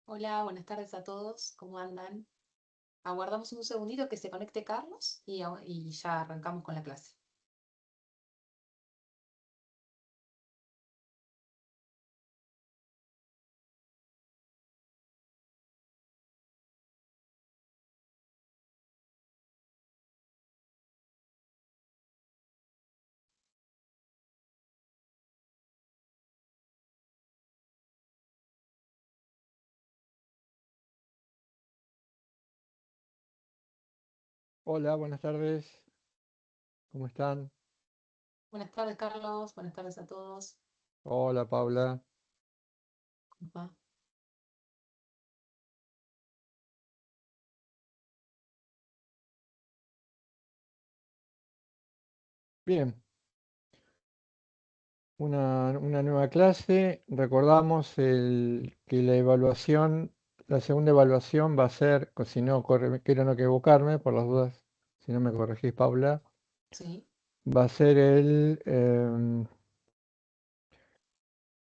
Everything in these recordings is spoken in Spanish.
Hola, buenas tardes a todos. ¿Cómo andan? Aguardamos un segundito que se conecte Carlos y ya arrancamos con la clase. Hola, buenas tardes. ¿Cómo están? Buenas tardes, Carlos. Buenas tardes a todos. Hola, Paula. ¿Cómo va? Bien, una nueva clase. Recordamos que la segunda evaluación va a ser, si no, quiero no equivocarme, por las dudas, si no me corregís, Paula, Sí. va a ser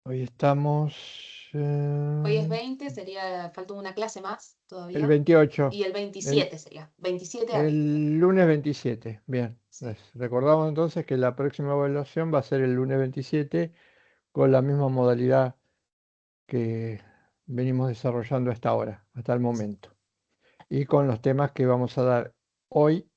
hoy estamos, Hoy es 20, falta una clase más el todavía. 28, Y el el, 27 sería. 27 a 20. el lunes 27. Bien, Sí. recordamos entonces que la próxima evaluación va a ser el lunes 27 con la misma modalidad que venimos desarrollando hasta ahora, hasta el Sí. momento. Y con los temas que vamos a dar hoy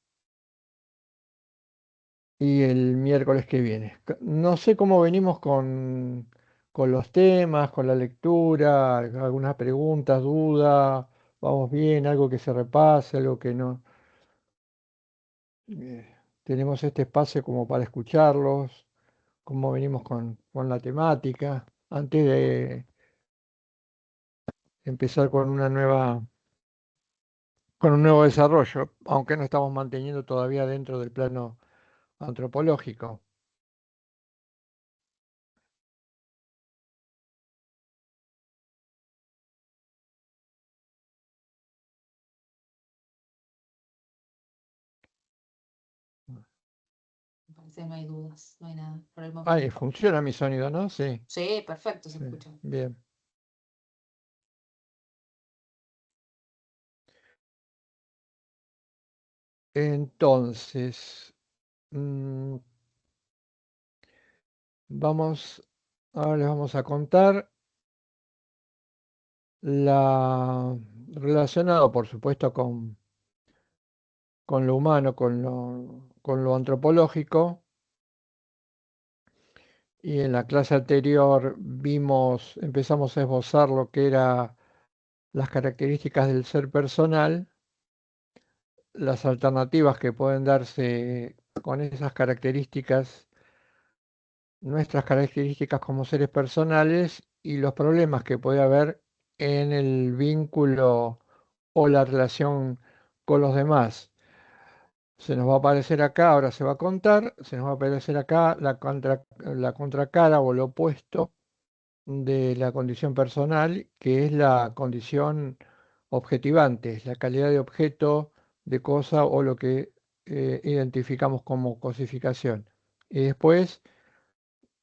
y el miércoles que viene. No sé cómo venimos con los temas, con la lectura, algunas preguntas, dudas, vamos bien, algo que se repase, algo que no. Tenemos este espacio como para escucharlos, cómo venimos con la temática, antes de empezar con un nuevo desarrollo, aunque no estamos manteniendo todavía dentro del plano antropológico. Me parece que no hay dudas, no hay nada por el Ahí momento. funciona mi sonido, ¿no? Sí, Sí, perfecto, se sí, escucha. bien. Entonces, mm, ahora les vamos a contar relacionado, por supuesto, con lo humano, con lo antropológico. Y en la clase anterior empezamos a esbozar lo que eran las características del ser personal, las alternativas que pueden darse con esas características, nuestras características como seres personales y los problemas que puede haber en el vínculo o la relación con los demás. Se nos va a aparecer acá, ahora se va a contar, se nos va a aparecer acá la contracara o lo opuesto de la condición personal, que es la condición objetivante, es la calidad de objeto, de cosa o lo que identificamos como cosificación. Y después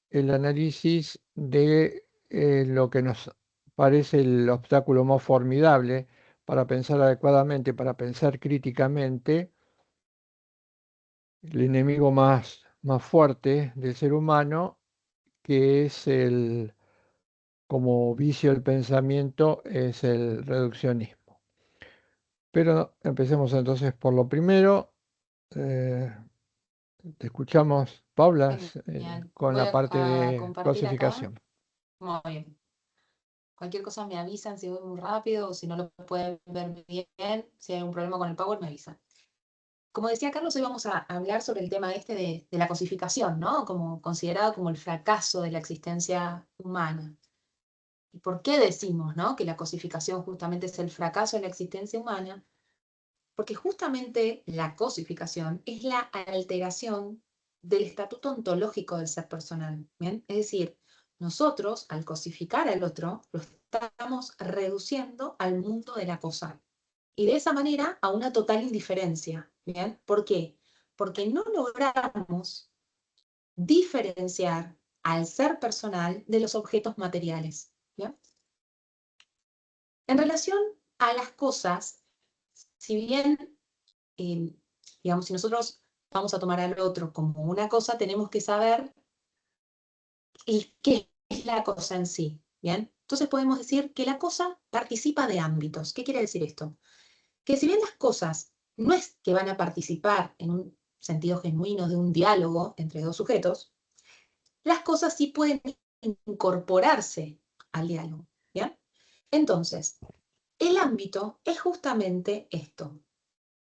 el análisis de lo que nos parece el obstáculo más formidable para pensar adecuadamente, para pensar críticamente, el enemigo más fuerte del ser humano, que es como vicio del pensamiento, es el reduccionismo. Pero empecemos entonces por lo primero. eh, Te escuchamos, Paula, Genial. con Voy la parte a de compartir acá. cosificación. Muy bien. Cualquier cosa me avisan si voy muy rápido o si no lo pueden ver bien. Si hay un problema con el Power, me avisan. Como decía Carlos, hoy vamos a hablar sobre el tema este de la cosificación, ¿no? Como considerado como el fracaso de la existencia humana. ¿Y por qué decimos, ¿no? Que la cosificación justamente es el fracaso de la existencia humana? Porque justamente la cosificación es la alteración del estatuto ontológico del ser personal, ¿bien? Es decir, nosotros, al cosificar al otro, lo estamos reduciendo al mundo de la cosa. Y de esa manera a una total indiferencia, ¿bien? ¿Por qué? Porque no logramos diferenciar al ser personal de los objetos materiales, ¿bien? En relación a las cosas, si bien, digamos, si nosotros vamos a tomar al otro como una cosa, tenemos que saber qué es la cosa en sí, ¿bien? Entonces podemos decir que la cosa participa de ámbitos. ¿Qué quiere decir esto? Que si bien las cosas no es que van a participar en un sentido genuino de un diálogo entre dos sujetos, las cosas sí pueden incorporarse al diálogo, ¿bien? Entonces, el ámbito es justamente esto,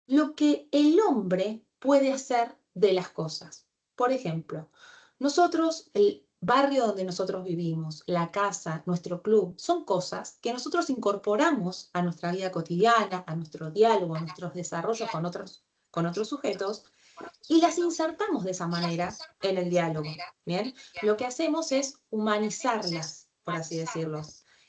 lo que el hombre puede hacer de las cosas. Por ejemplo, nosotros, el barrio donde nosotros vivimos, la casa, nuestro club, son cosas que nosotros incorporamos a nuestra vida cotidiana, a nuestro diálogo, a nuestros desarrollos con otros sujetos, y las insertamos de esa manera en el diálogo. ¿Bien? Lo que hacemos es humanizarlas, por así decirlo,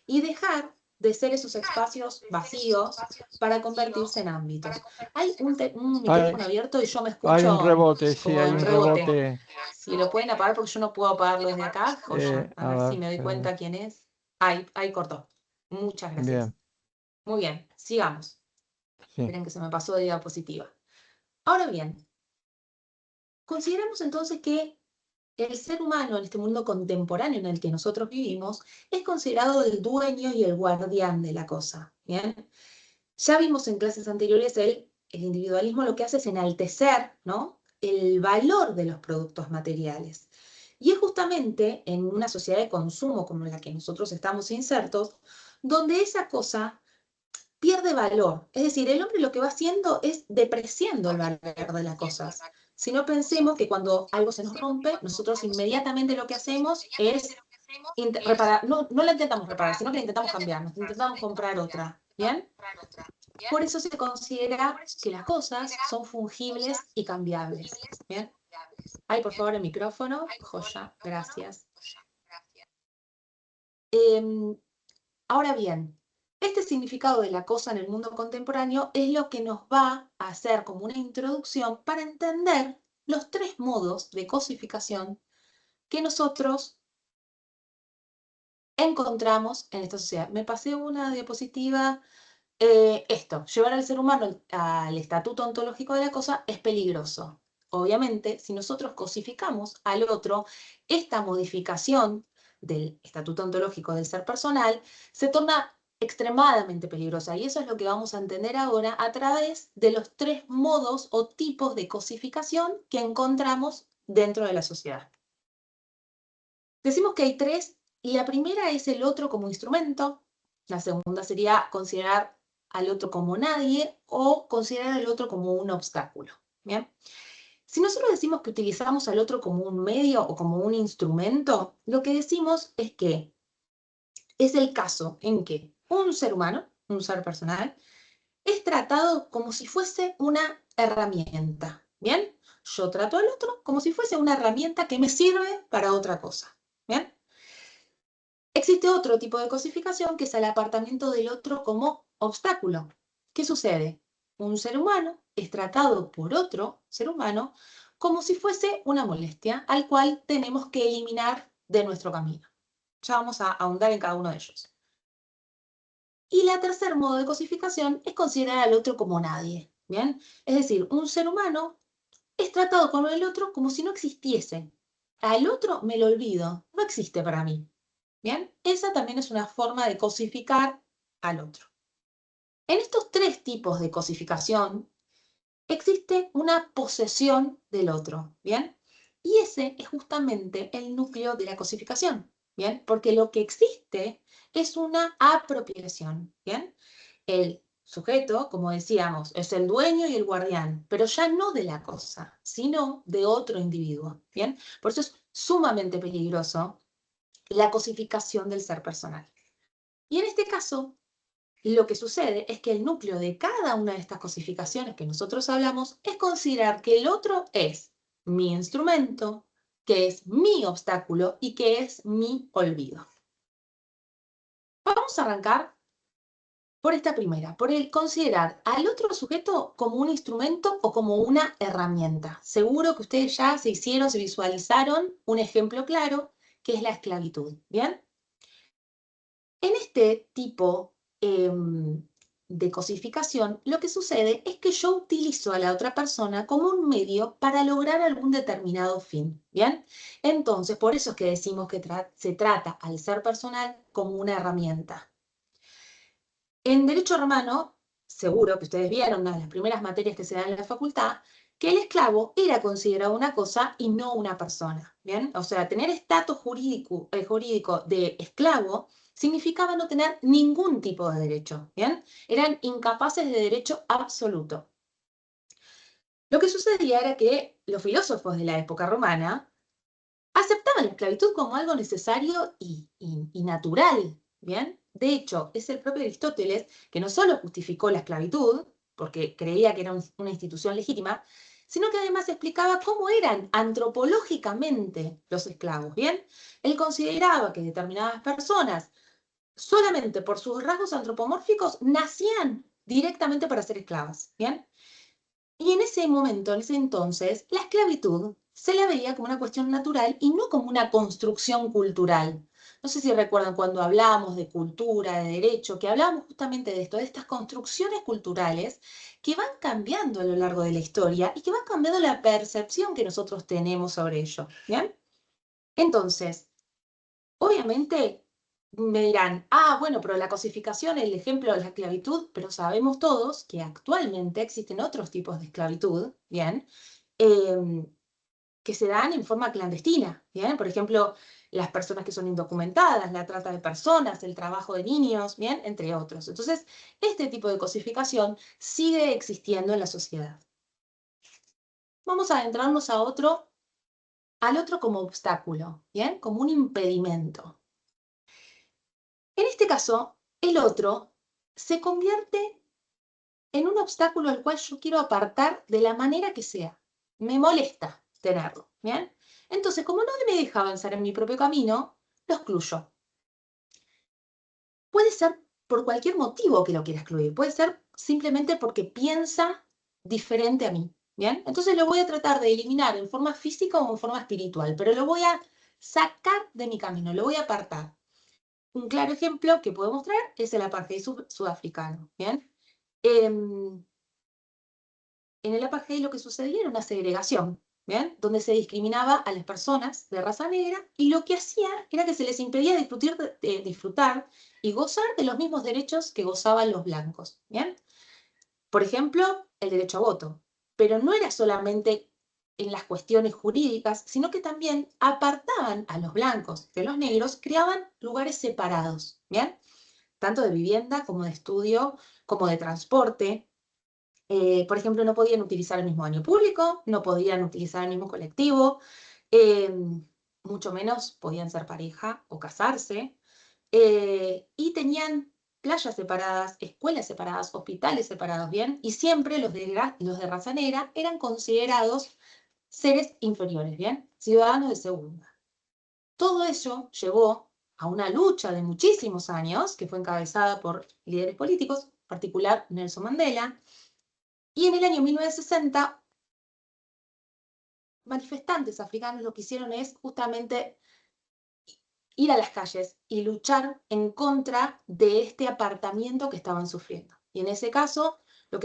y dejar de ser esos espacios vacíos para convertirse en ámbitos. Hay un Hay, micrófono abierto y yo me hay un escucho rebote, sí, como hay en un rebote. rebote. Si lo pueden apagar porque yo no puedo apagarlo desde acá, joya. A A ver si ver, me doy espérame. cuenta quién es. Ahí cortó. Muchas gracias. Bien, Muy bien, sigamos. sí. Esperen que se me pasó de diapositiva. Ahora bien, consideramos entonces que el ser humano en este mundo contemporáneo en el que nosotros vivimos es considerado el dueño y el guardián de la cosa. ¿Bien? Ya vimos en clases anteriores el individualismo lo que hace es enaltecer, ¿no?, el valor de los productos materiales. Y es justamente en una sociedad de consumo como la que nosotros estamos insertos, donde esa cosa pierde valor. Es decir, el hombre lo que va haciendo es depreciando el valor de las cosas. Si no pensemos que cuando algo se nos rompe, nosotros inmediatamente lo que hacemos es reparar, no, no la intentamos reparar, sino que la intentamos cambiar, nos intentamos comprar otra. ¿Bien? Por eso se considera que las cosas son fungibles y cambiables. ¿Bien? Ay, por favor, el micrófono. Joya, gracias. Ahora bien, este significado de la cosa en el mundo contemporáneo es lo que nos va a hacer como una introducción para entender los tres modos de cosificación que nosotros encontramos en esta sociedad. Me pasé una diapositiva. Esto, llevar al ser humano al estatuto ontológico de la cosa es peligroso. Obviamente, si nosotros cosificamos al otro, esta modificación del estatuto ontológico del ser personal se torna extremadamente peligrosa. Y eso es lo que vamos a entender ahora a través de los tres modos o tipos de cosificación que encontramos dentro de la sociedad. Decimos que hay tres, y la primera es el otro como instrumento, la segunda sería considerar al otro como nadie o considerar al otro como un obstáculo. ¿Bien? Si nosotros decimos que utilizamos al otro como un medio o como un instrumento, lo que decimos es que es el caso en que un ser humano, un ser personal, es tratado como si fuese una herramienta. ¿Bien? Yo trato al otro como si fuese una herramienta que me sirve para otra cosa. ¿Bien? Existe otro tipo de cosificación que es el apartamiento del otro como obstáculo. ¿Qué sucede? Un ser humano es tratado por otro ser humano como si fuese una molestia al cual tenemos que eliminar de nuestro camino. Ya vamos a ahondar en cada uno de ellos. Y la tercer modo de cosificación es considerar al otro como nadie. ¿Bien? Es decir, un ser humano es tratado con el otro como si no existiese. Al otro me lo olvido, no existe para mí. ¿Bien? Esa también es una forma de cosificar al otro. En estos tres tipos de cosificación existe una posesión del otro, ¿bien? Y ese es justamente el núcleo de la cosificación, ¿bien? Porque lo que existe es una apropiación, ¿bien? El sujeto, como decíamos, es el dueño y el guardián, pero ya no de la cosa, sino de otro individuo, ¿bien? Por eso es sumamente peligroso la cosificación del ser personal. Y en este caso, lo que sucede es que el núcleo de cada una de estas cosificaciones que nosotros hablamos es considerar que el otro es mi instrumento, que es mi obstáculo y que es mi olvido. Vamos a arrancar por esta primera, por el considerar al otro sujeto como un instrumento o como una herramienta. Seguro que ustedes ya se hicieron, se visualizaron un ejemplo claro, que es la esclavitud. ¿Bien? En este tipo de cosificación, lo que sucede es que yo utilizo a la otra persona como un medio para lograr algún determinado fin, ¿bien? Entonces, por eso es que decimos que se trata al ser personal como una herramienta. En derecho romano, seguro que ustedes vieron una de las primeras materias que se dan en la facultad, que el esclavo era considerado una cosa y no una persona, ¿bien? O sea, tener estatus jurídico de esclavo significaba no tener ningún tipo de derecho, ¿bien? Eran incapaces de derecho absoluto. Lo que sucedía era que los filósofos de la época romana aceptaban la esclavitud como algo necesario y natural, ¿bien? De hecho, es el propio Aristóteles que no solo justificó la esclavitud, porque creía que era una institución legítima, sino que además explicaba cómo eran antropológicamente los esclavos, ¿bien? Él consideraba que determinadas personas, solamente por sus rasgos antropomórficos, nacían directamente para ser esclavas, ¿bien? Y en ese momento, en ese entonces, la esclavitud se la veía como una cuestión natural y no como una construcción cultural. No sé si recuerdan cuando hablábamos de cultura, de derecho, que hablábamos justamente de esto, de estas construcciones culturales que van cambiando a lo largo de la historia y que van cambiando la percepción que nosotros tenemos sobre ello. ¿Bien? Entonces, obviamente me dirán, bueno, pero la cosificación, el ejemplo de la esclavitud, pero sabemos todos que actualmente existen otros tipos de esclavitud, ¿bien? Em, que se dan en forma clandestina, ¿bien? Por ejemplo, las personas que son indocumentadas, la trata de personas, el trabajo de niños, ¿bien? Entre otros. Entonces, este tipo de cosificación sigue existiendo en la sociedad. Vamos a adentrarnos al otro como obstáculo, ¿bien? Como un impedimento. En este caso, el otro se convierte en un obstáculo al cual yo quiero apartar de la manera que sea. Me molesta tenerlo, ¿bien? Entonces, como no me deja avanzar en mi propio camino, lo excluyo. Puede ser por cualquier motivo que lo quiera excluir. Puede ser simplemente porque piensa diferente a mí, ¿bien? Entonces lo voy a tratar de eliminar en forma física o en forma espiritual, pero lo voy a sacar de mi camino, lo voy a apartar. Un claro ejemplo que puedo mostrar es el apartheid sudafricano, ¿bien? En el apartheid lo que sucedía era una segregación, ¿bien? Donde se discriminaba a las personas de raza negra y lo que hacía era que se les impedía disfrutar y gozar de los mismos derechos que gozaban los blancos, ¿bien? Por ejemplo, el derecho a voto. Pero no era solamente en las cuestiones jurídicas, sino que también apartaban a los blancos de los negros, creaban lugares separados, ¿bien? Tanto de vivienda como de estudio, como de transporte. Por ejemplo, no podían utilizar el mismo baño público, no podían utilizar el mismo colectivo, eh, mucho menos podían ser pareja o casarse, y tenían playas separadas, escuelas separadas, hospitales separados, ¿bien? Y siempre los de raza negra eran considerados seres inferiores, ¿bien? Ciudadanos de segunda. Todo ello llevó a una lucha de muchísimos años, que fue encabezada por líderes políticos, en particular Nelson Mandela, y en el año 1960, manifestantes africanos lo que hicieron es justamente ir a las calles y luchar en contra de este apartamiento que estaban sufriendo. Y en ese caso, lo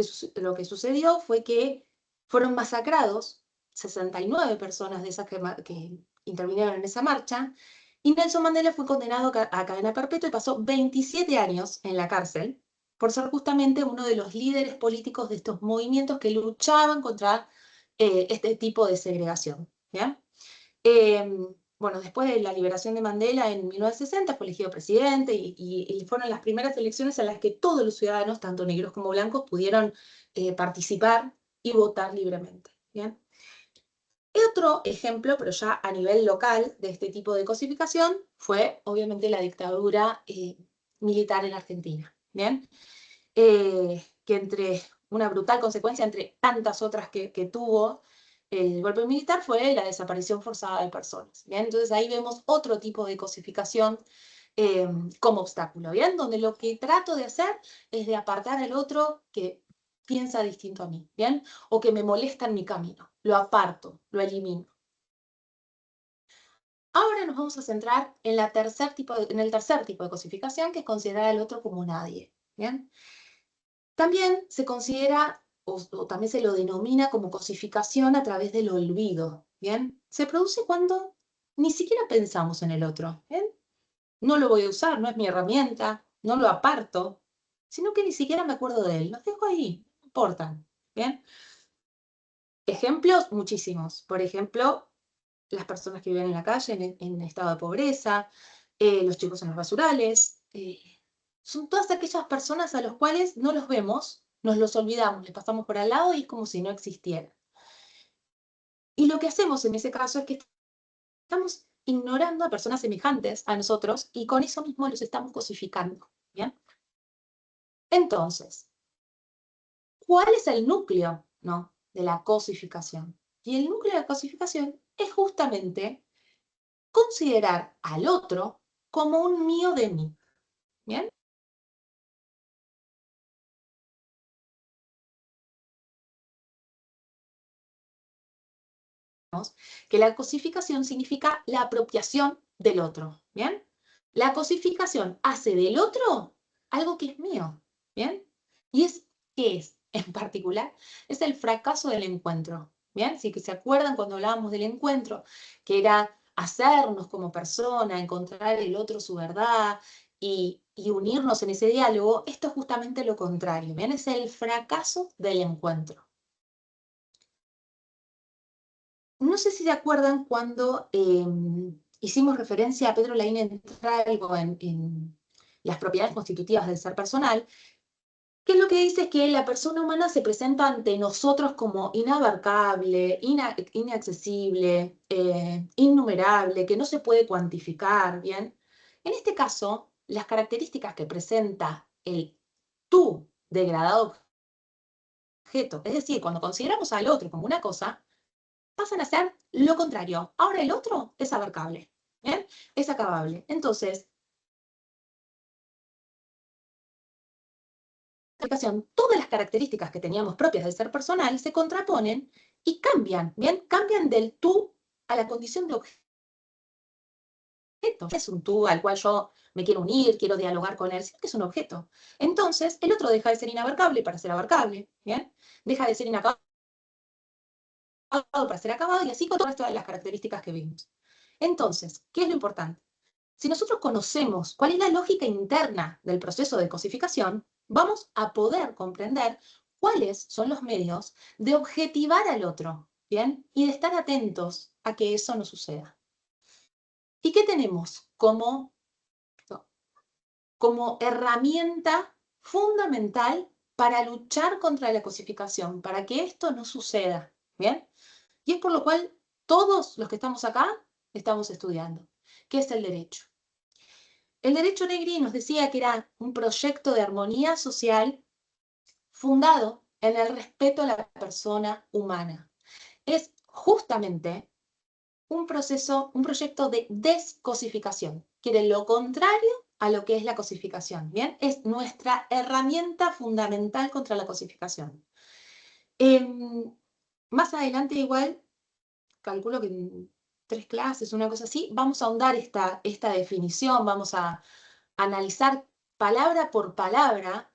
que sucedió fue que fueron masacrados 69 personas de esas que intervinieron en esa marcha, y Nelson Mandela fue condenado a cadena perpetua y pasó 27 años en la cárcel por ser justamente uno de los líderes políticos de estos movimientos que luchaban contra este tipo de segregación. ¿Bien? Bueno, después de la liberación de Mandela en 1960 fue elegido presidente y fueron las primeras elecciones en las que todos los ciudadanos, tanto negros como blancos, pudieron participar y votar libremente. ¿Bien? Otro ejemplo, pero ya a nivel local, de este tipo de cosificación fue obviamente la dictadura militar en Argentina. ¿Bien? Que entre una brutal consecuencia, entre tantas otras que tuvo el golpe militar, fue la desaparición forzada de personas. ¿Bien? Entonces ahí vemos otro tipo de cosificación como obstáculo, ¿bien? Donde lo que trato de hacer es de apartar al otro que piensa distinto a mí, ¿bien? O que me molesta en mi camino. Lo aparto, lo elimino. Ahora nos vamos a centrar en el tercer tipo de cosificación, que es considerar al otro como nadie. ¿bien? También se considera, o también se lo denomina como cosificación a través del olvido, ¿bien? Se produce cuando ni siquiera pensamos en el otro, ¿bien? No lo voy a usar, no es mi herramienta, no lo aparto, sino que ni siquiera me acuerdo de él. Los dejo ahí, no importan, ¿bien? Ejemplos, muchísimos. Por ejemplo, las personas que viven en la calle en estado de pobreza, los chicos en los basurales. Son todas aquellas personas a los cuales no los vemos, nos los olvidamos, les pasamos por al lado y es como si no existieran. Y lo que hacemos en ese caso es que estamos ignorando a personas semejantes a nosotros y con eso mismo los estamos cosificando. ¿Bien? Entonces, ¿cuál es el núcleo, no, de la cosificación? Y el núcleo de la cosificación es justamente considerar al otro como un mío de mí. ¿Bien? Que la cosificación significa la apropiación del otro. ¿Bien? La cosificación hace del otro algo que es mío. ¿Bien? Y es, ¿qué es? En particular, es el fracaso del encuentro. ¿Bien? Si que se acuerdan cuando hablábamos del encuentro, que era hacernos como persona, encontrar el otro su verdad y unirnos en ese diálogo, esto es justamente lo contrario. ¿Bien? Es el fracaso del encuentro. No sé si se acuerdan cuando hicimos referencia a Pedro Laín Entralgo en las propiedades constitutivas del ser personal, que lo que dice es que la persona humana se presenta ante nosotros como inabarcable, inaccesible, innumerable, que no se puede cuantificar, ¿bien? En este caso, las características que presenta el tú degradado objeto, es decir, cuando consideramos al otro como una cosa, pasan a ser lo contrario. Ahora el otro es abarcable, ¿bien? Es acabable. Entonces, todas las características que teníamos propias del ser personal se contraponen y cambian, ¿bien? Cambian del tú a la condición de objeto. Es un tú al cual yo me quiero unir, quiero dialogar con él, sino que es un objeto. Entonces, el otro deja de ser inabarcable para ser abarcable, ¿bien? Deja de ser inacabado para ser acabado y así con todas las características que vimos. Entonces, ¿qué es lo importante? Si nosotros conocemos cuál es la lógica interna del proceso de cosificación, vamos a poder comprender cuáles son los medios de objetivar al otro, ¿bien? Y de estar atentos a que eso no suceda. ¿Y qué tenemos como herramienta fundamental para luchar contra la cosificación, para que esto no suceda? ¿Bien? Y es por lo cual todos los que estamos acá estamos estudiando, que es el derecho. El derecho Negri nos decía que era un proyecto de armonía social fundado en el respeto a la persona humana. Es justamente un proyecto de descosificación. Quiere lo contrario a lo que es la cosificación. ¿Bien? Es nuestra herramienta fundamental contra la cosificación. Más adelante igual, calculo que en 3 clases, una cosa así, vamos a ahondar esta definición, vamos a analizar palabra por palabra,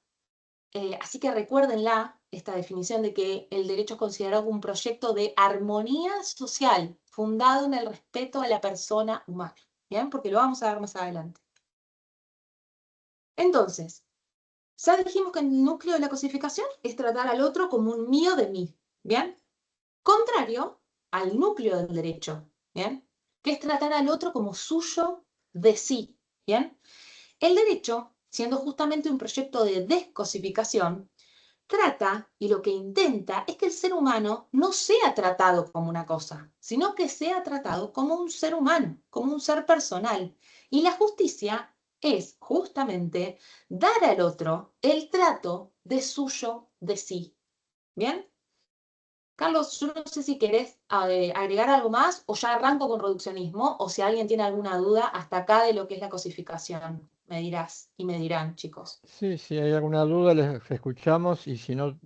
así que recuérdenla, esta definición de que el derecho es considerado un proyecto de armonía social fundado en el respeto a la persona humana, ¿bien? Porque lo vamos a ver más adelante. Entonces, ya dijimos que el núcleo de la cosificación es tratar al otro como un mío de mí, ¿bien? Contrario al núcleo del derecho, ¿bien? Que es tratar al otro como suyo de sí, ¿bien? El derecho, siendo justamente un proyecto de descosificación, trata y lo que intenta es que el ser humano no sea tratado como una cosa, sino que sea tratado como un ser humano, como un ser personal. Y la justicia es justamente dar al otro el trato de suyo de sí. ¿Bien? Carlos, yo no sé si querés agregar algo más o ya arranco con reduccionismo o si alguien tiene alguna duda hasta acá de lo que es la cosificación. Me dirás y me dirán, chicos. Sí, si hay alguna duda les escuchamos y si no,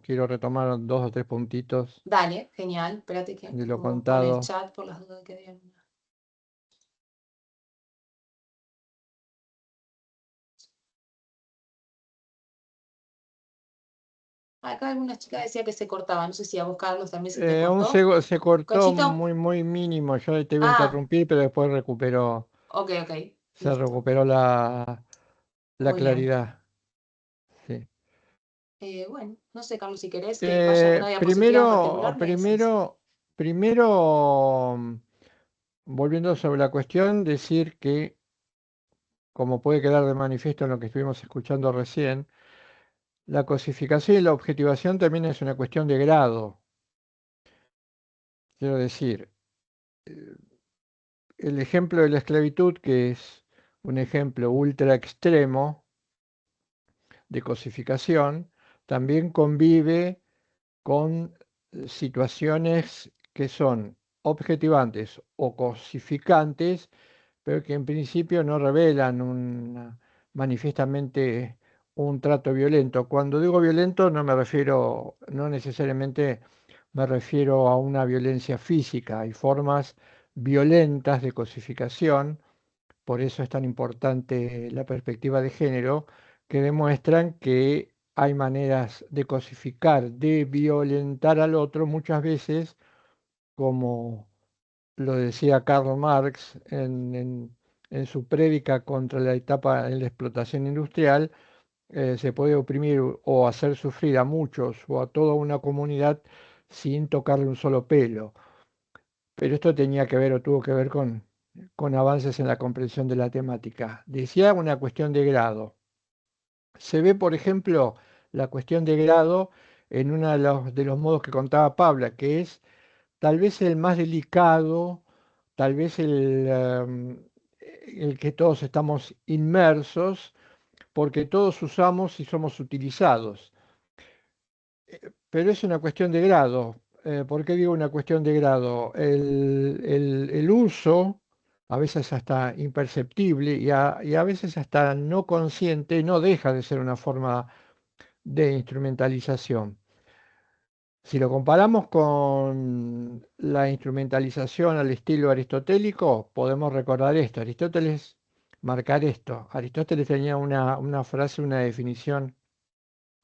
quiero retomar 2 o 3 puntitos Dale, genial. Espérate que de lo pongo en el contado. chat por las dudas que digan. Acá alguna chica decía que se cortaba. No sé si a vos, Carlos, también se te cortó. Se cortó Conchito. muy, muy mínimo. Yo te iba a Ah, interrumpir, pero después recuperó, ok, ok. se Listo. recuperó la Muy bien. claridad. Sí. Bueno, no sé, Carlos, si querés que vaya a una diapositiva en Primero, particular, me decís. primero, primero, volviendo sobre la cuestión, decir que, como puede quedar de manifiesto en lo que estuvimos escuchando recién, la cosificación y la objetivación también es una cuestión de grado. Quiero decir, el ejemplo de la esclavitud, que es un ejemplo ultra extremo de cosificación, también convive con situaciones que son objetivantes o cosificantes, pero que en principio no revelan manifiestamente un trato violento. Cuando digo violento no me refiero, no necesariamente me refiero a una violencia física. Hay formas violentas de cosificación, por eso es tan importante la perspectiva de género, que demuestran que hay maneras de cosificar, de violentar al otro, muchas veces, como lo decía Karl Marx en su prédica contra la etapa de la explotación industrial. Se puede oprimir o hacer sufrir a muchos o a toda una comunidad sin tocarle un solo pelo. Pero esto tenía que ver o tuvo que ver con avances en la comprensión de la temática. Decía una cuestión de grado. Se ve, por ejemplo, la cuestión de grado en uno de los modos que contaba Pabla, que es tal vez el más delicado, tal vez el que todos estamos inmersos, porque todos usamos y somos utilizados. Pero es una cuestión de grado. ¿Por qué digo una cuestión de grado? El uso, a veces hasta imperceptible y a veces hasta no consciente, no deja de ser una forma de instrumentalización. Si lo comparamos con la instrumentalización al estilo aristotélico, podemos recordar esto. Aristóteles, marcar esto. Aristóteles tenía una frase, una definición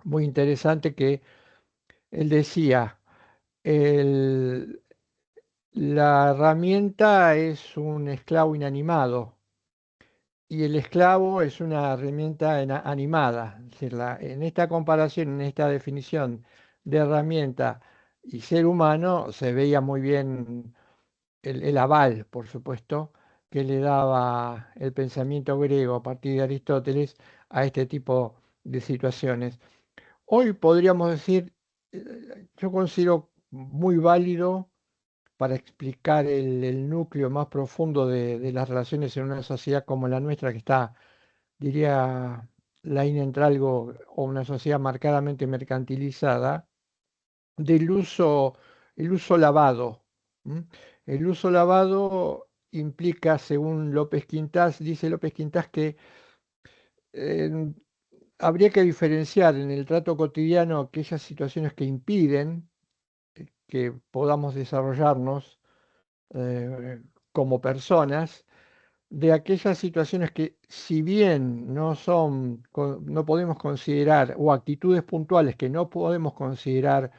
muy interesante que él decía, el- la herramienta es un esclavo inanimado y el esclavo es una herramienta animada. Es decir, en esta comparación, en esta definición de herramienta y ser humano, se veía muy bien el aval, por supuesto, que le daba el pensamiento griego a partir de Aristóteles a este tipo de situaciones. Hoy podríamos decir, yo considero muy válido para explicar el núcleo más profundo de las relaciones en una sociedad como la nuestra, que está, diría Laín Entralgo, o una sociedad marcadamente mercantilizada, del uso, el uso lavado. ¿M? El uso lavado implica, según López Quintás, dice López Quintás que eh, habría que diferenciar en el trato cotidiano aquellas situaciones que impiden que podamos desarrollarnos como personas, de aquellas situaciones que, si bien no son, no podemos considerar, o actitudes puntuales que no podemos considerar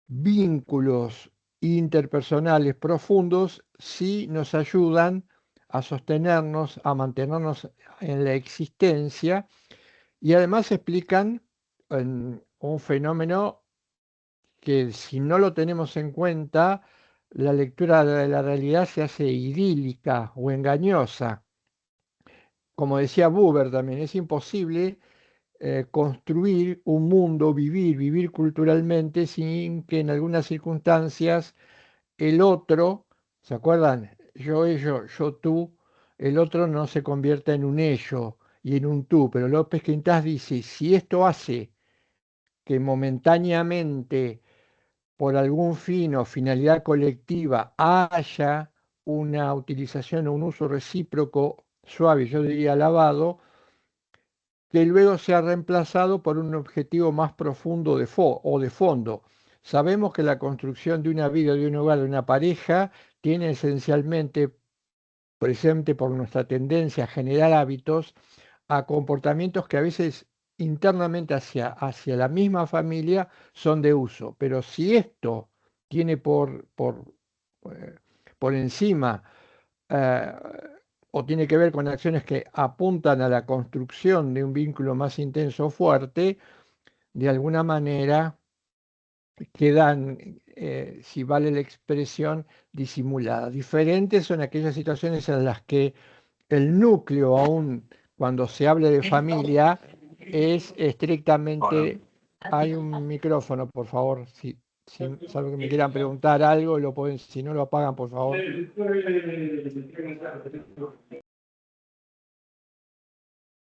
vínculos interpersonales profundos, sí nos ayudan a sostenernos, a mantenernos en la existencia y además explican un fenómeno que, si no lo tenemos en cuenta, la lectura de la realidad se hace idílica o engañosa. Como decía Buber también, es imposible construir un mundo, vivir culturalmente sin que en algunas circunstancias el otro, ¿se acuerdan? Yo, ello, yo, tú, el otro no se convierta en un ello y en un tú, pero López Quintás dice, si esto hace que momentáneamente, por algún fin o finalidad colectiva, haya una utilización o un uso recíproco suave, yo diría lavado, que luego sea reemplazado por un objetivo más profundo o de fondo. Sabemos que la construcción de una vida, de un hogar, de una pareja, tiene esencialmente presente por nuestra tendencia a generar hábitos, a comportamientos que a veces internamente hacia la misma familia son de uso. Pero si esto tiene eh, por encima eh, o tiene que ver con acciones que apuntan a la construcción de un vínculo más intenso o fuerte, de alguna manera quedan, si vale la expresión, disimuladas. Diferentes son aquellas situaciones en las que el núcleo, aún cuando se hable de familia, es estrictamente... Hay un micrófono, por favor, si salvo que me quieran preguntar algo, lo pueden, si no lo apagan, por favor.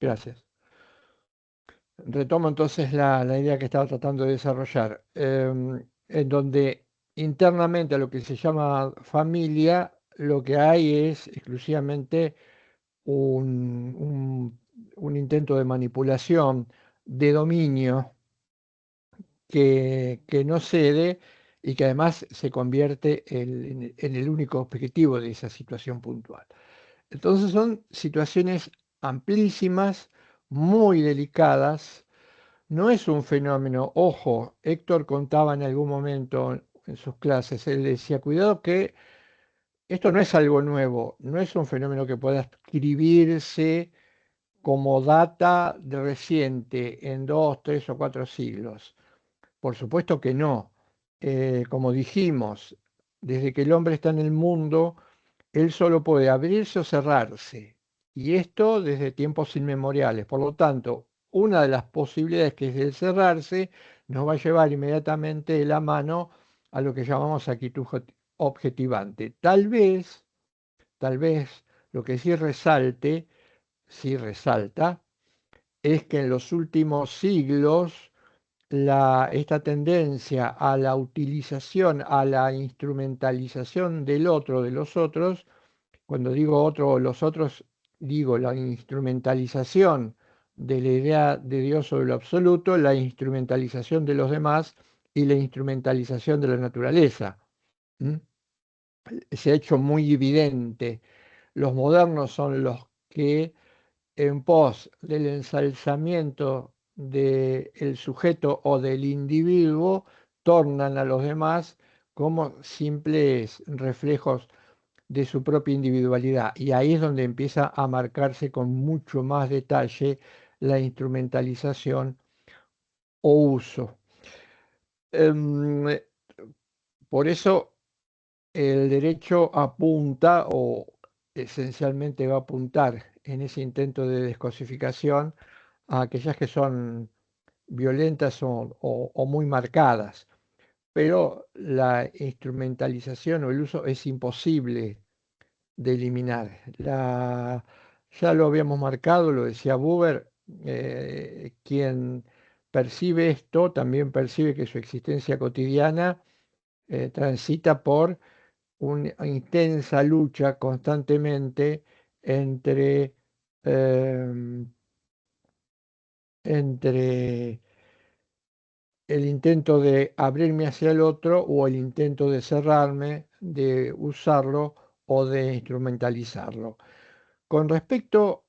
Gracias. Retomo entonces la idea que estaba tratando de desarrollar, en donde internamente a lo que se llama familia, lo que hay es exclusivamente un intento de manipulación, de dominio, que no cede y que además se convierte en el único objetivo de esa situación puntual. Entonces son situaciones amplísimas, muy delicadas. No es un fenómeno, ojo, Héctor contaba en algún momento en sus clases, él decía, cuidado que esto no es algo nuevo, no es un fenómeno que pueda escribirse como data de reciente en 2, 3 o 4 siglos. Por supuesto que no. Como dijimos, desde que el hombre está en el mundo, él solo puede abrirse o cerrarse, y esto desde tiempos inmemoriales. Por lo tanto, una de las posibilidades que es el cerrarse nos va a llevar inmediatamente de la mano a lo que llamamos actitud objetivante. Tal vez, lo que sí resalta, es que en los últimos siglos esta tendencia a la utilización, a la instrumentalización del otro, de los otros, cuando digo otro o los otros, digo la instrumentalización de la idea de Dios sobre lo absoluto, la instrumentalización de los demás y la instrumentalización de la naturaleza. ¿Mm? Se ha hecho muy evidente. Los modernos son los que, en pos del ensalzamiento del sujeto o del individuo, tornan a los demás como simples reflejos de su propia individualidad. Y ahí es donde empieza a marcarse con mucho más detalle la instrumentalización o uso. Em, por eso el derecho apunta o esencialmente va a apuntar en ese intento de descosificación a aquellas que son violentas o muy marcadas, pero la instrumentalización o el uso es imposible de eliminar. Ya lo habíamos marcado, lo decía Buber, quien percibe esto también percibe que su existencia cotidiana transita por una intensa lucha constantemente entre, em, entre el intento de abrirme hacia el otro o el intento de cerrarme, de usarlo o de instrumentalizarlo. Con respecto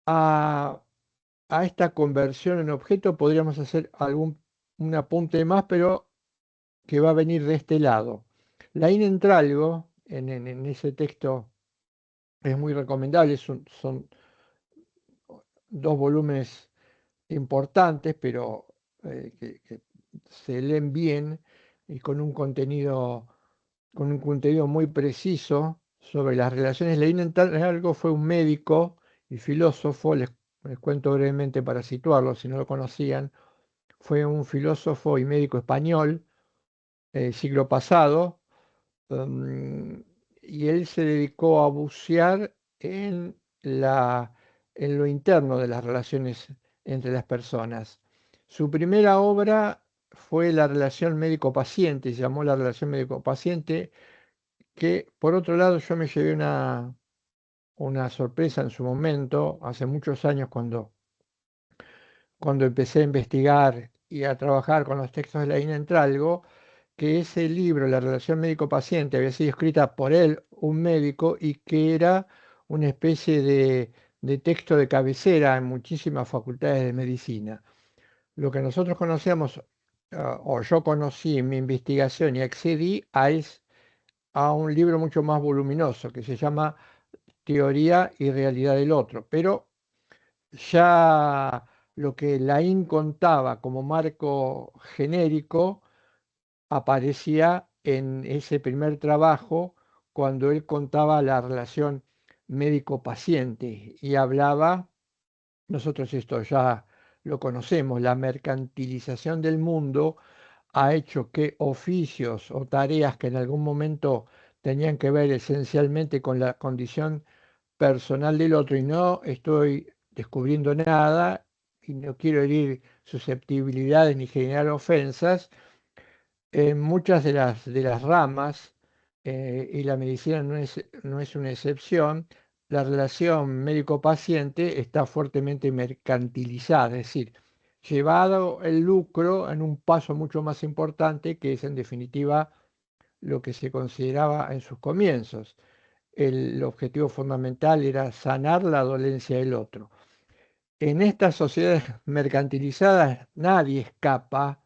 a, a esta conversión en objeto, podríamos hacer un apunte más, pero que va a venir de este lado. La Inentralgo, en ese texto es muy recomendable, son 2 volúmenes importantes, pero que se leen bien y con un contenido muy preciso sobre las relaciones. Leín algo fue un médico y filósofo, les cuento brevemente para situarlo, si no lo conocían, fue un filósofo y médico español, siglo pasado, um, y él se dedicó a bucear en lo interno de las relaciones entre las personas. Su primera obra fue la relación médico-paciente, se llamó la relación médico-paciente, que por otro lado yo me llevé una sorpresa en su momento, hace muchos años cuando empecé a investigar y a trabajar con los textos de la Inentralgo, que ese libro, La relación médico-paciente, había sido escrita por él, un médico, y que era una especie de texto de cabecera en muchísimas facultades de medicina. Lo que nosotros conocemos, o yo conocí en mi investigación y accedí a un libro mucho más voluminoso que se llama Teoría y Realidad del Otro, pero ya lo que Laín contaba como marco genérico aparecía en ese primer trabajo cuando él contaba la relación médico-paciente y hablaba, nosotros esto ya lo conocemos, la mercantilización del mundo ha hecho que oficios o tareas que en algún momento tenían que ver esencialmente con la condición personal del otro, y no estoy descubriendo nada y no quiero herir susceptibilidades ni generar ofensas, en muchas de las ramas, y la medicina no es una excepción, la relación médico-paciente está fuertemente mercantilizada, es decir, llevado el lucro en un paso mucho más importante, que es en definitiva lo que se consideraba en sus comienzos. El objetivo fundamental era sanar la dolencia del otro. En estas sociedades mercantilizadas nadie escapa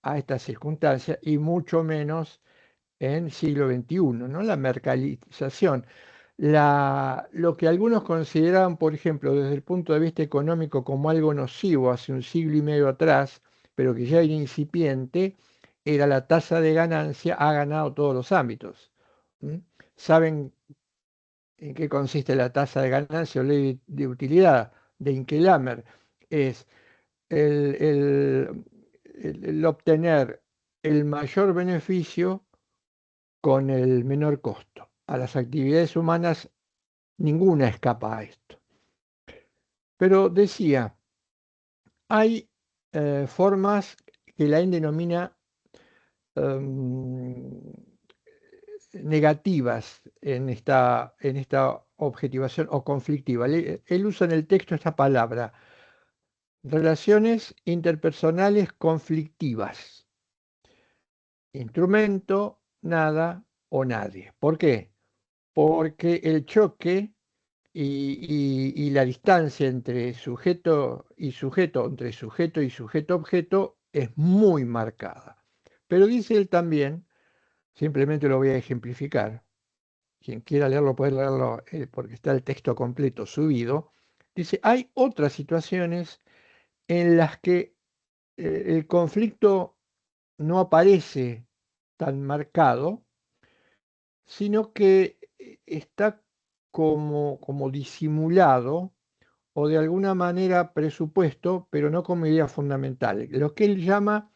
a estas circunstancias, y mucho menos en siglo XXI, ¿no? La mercantilización. Lo que algunos consideraban, por ejemplo, desde el punto de vista económico como algo nocivo hace un siglo y medio atrás, pero que ya era incipiente, era la tasa de ganancia, ha ganado todos los ámbitos. ¿Mm? ¿Saben en qué consiste la tasa de ganancia o ley de utilidad de Inkelhammer? Es el, el- el obtener el mayor beneficio con el menor costo. A las actividades humanas ninguna escapa a esto. Pero decía, hay formas que Lain denomina em, negativas en esta objetivación o conflictiva. Él usa en el texto esta palabra: relaciones interpersonales conflictivas. Instrumento, nada o nadie. ¿Por qué? Porque el choque y la distancia entre sujeto y sujeto-objeto es muy marcada. Pero dice él también, simplemente lo voy a ejemplificar, quien quiera leerlo puede leerlo, porque está el texto completo subido, dice, hay otras situaciones en las que el conflicto no aparece tan marcado, sino que está como disimulado o de alguna manera presupuesto, pero no como idea fundamental. Lo que él llama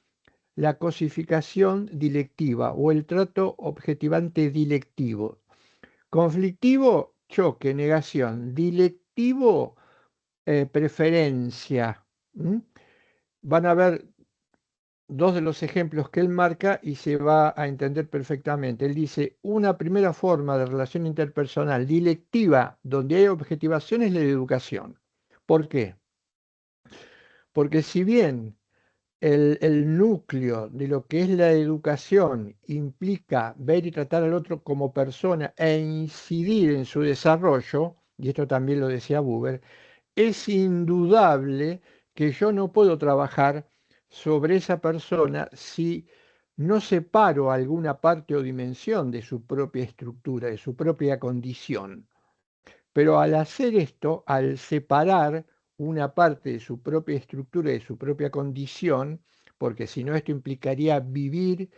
la cosificación dilectiva o el trato objetivante dilectivo. Conflictivo, choque, negación. Dilectivo, preferencia. ¿Mm? Van a ver dos de los ejemplos que él marca y se va a entender perfectamente. Él dice, una primera forma de relación interpersonal dilectiva donde hay objetivación es la educación. ¿Por qué? Porque si bien el núcleo de lo que es la educación implica ver y tratar al otro como persona e incidir en su desarrollo, y esto también lo decía Buber, es indudable que yo no puedo trabajar sobre esa persona si no separo alguna parte o dimensión de su propia estructura, de su propia condición. Pero al hacer esto, al separar una parte de su propia estructura y de su propia condición, porque si no esto implicaría vivir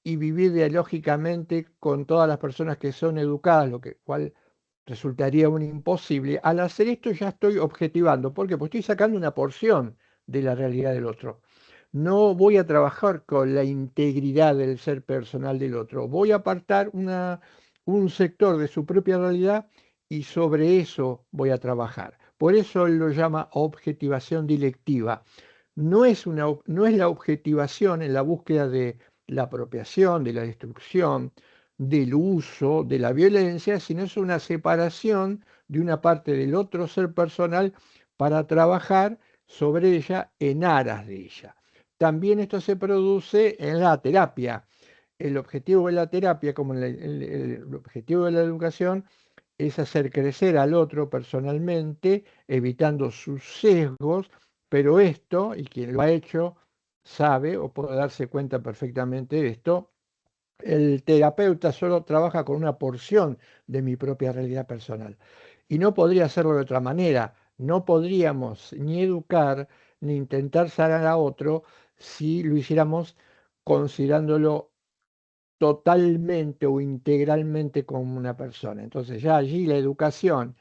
y vivir dialógicamente con todas las personas que son educadas, lo que cual resultaría un imposible. Al hacer esto ya estoy objetivando. ¿Por qué? Porque estoy sacando una porción de la realidad del otro. No voy a trabajar con la integridad del ser personal del otro. Voy a apartar un sector de su propia realidad y sobre eso voy a trabajar. Por eso él lo llama objetivación dilectiva. No es la objetivación en la búsqueda de la apropiación, de la destrucción, del uso, de la violencia, sino es una separación de una parte del otro ser personal para trabajar sobre ella en aras de ella. También esto se produce en la terapia. El objetivo de la terapia, como el objetivo de la educación, es hacer crecer al otro personalmente, evitando sus sesgos, pero esto, y quien lo ha hecho, sabe o puede darse cuenta perfectamente de esto, el terapeuta solo trabaja con una porción de mi propia realidad personal. Y no podría hacerlo de otra manera. No podríamos ni educar ni intentar sanar a otro si lo hiciéramos considerándolo totalmente o integralmente como una persona. Entonces ya allí la educación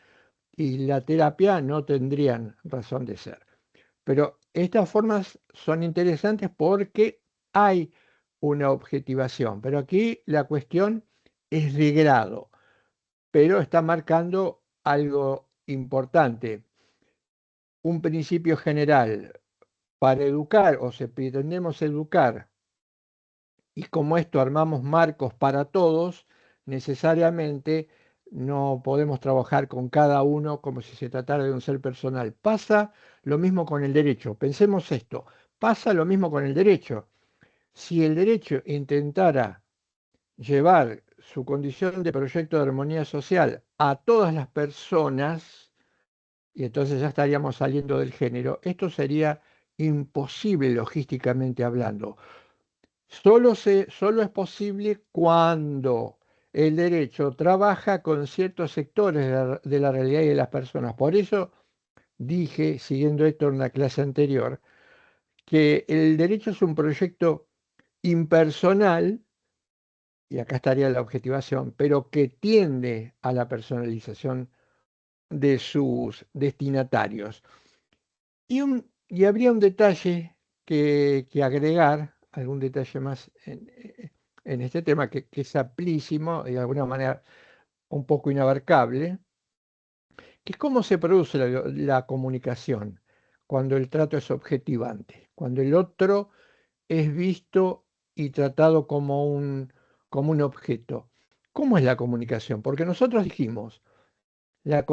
y la terapia no tendrían razón de ser. Pero estas formas son interesantes porque hay una objetivación. Pero aquí la cuestión es de grado, pero está marcando algo importante. Un principio general para educar o si pretendemos educar y como esto armamos marcos para todos, necesariamente no podemos trabajar con cada uno como si se tratara de un ser personal. Pasa lo mismo con el derecho. Pensemos esto, pasa lo mismo con el derecho. Si el derecho intentara llevar su condición de proyecto de armonía social a todas las personas, y entonces ya estaríamos saliendo del género, esto sería imposible logísticamente hablando. Solo es posible cuando el derecho trabaja con ciertos sectores de la realidad y de las personas. Por eso dije, siguiendo esto en la clase anterior, que el derecho es un proyecto impersonal, y acá estaría la objetivación, pero que tiende a la personalización de sus destinatarios. Y habría un detalle que agregar, algún detalle más en este tema que es amplísimo y de alguna manera un poco inabarcable, que es cómo se produce la comunicación cuando el trato es objetivante, cuando el otro es visto y tratado como un objeto. ¿Cómo es la comunicación? Porque nosotros dijimos, nuestra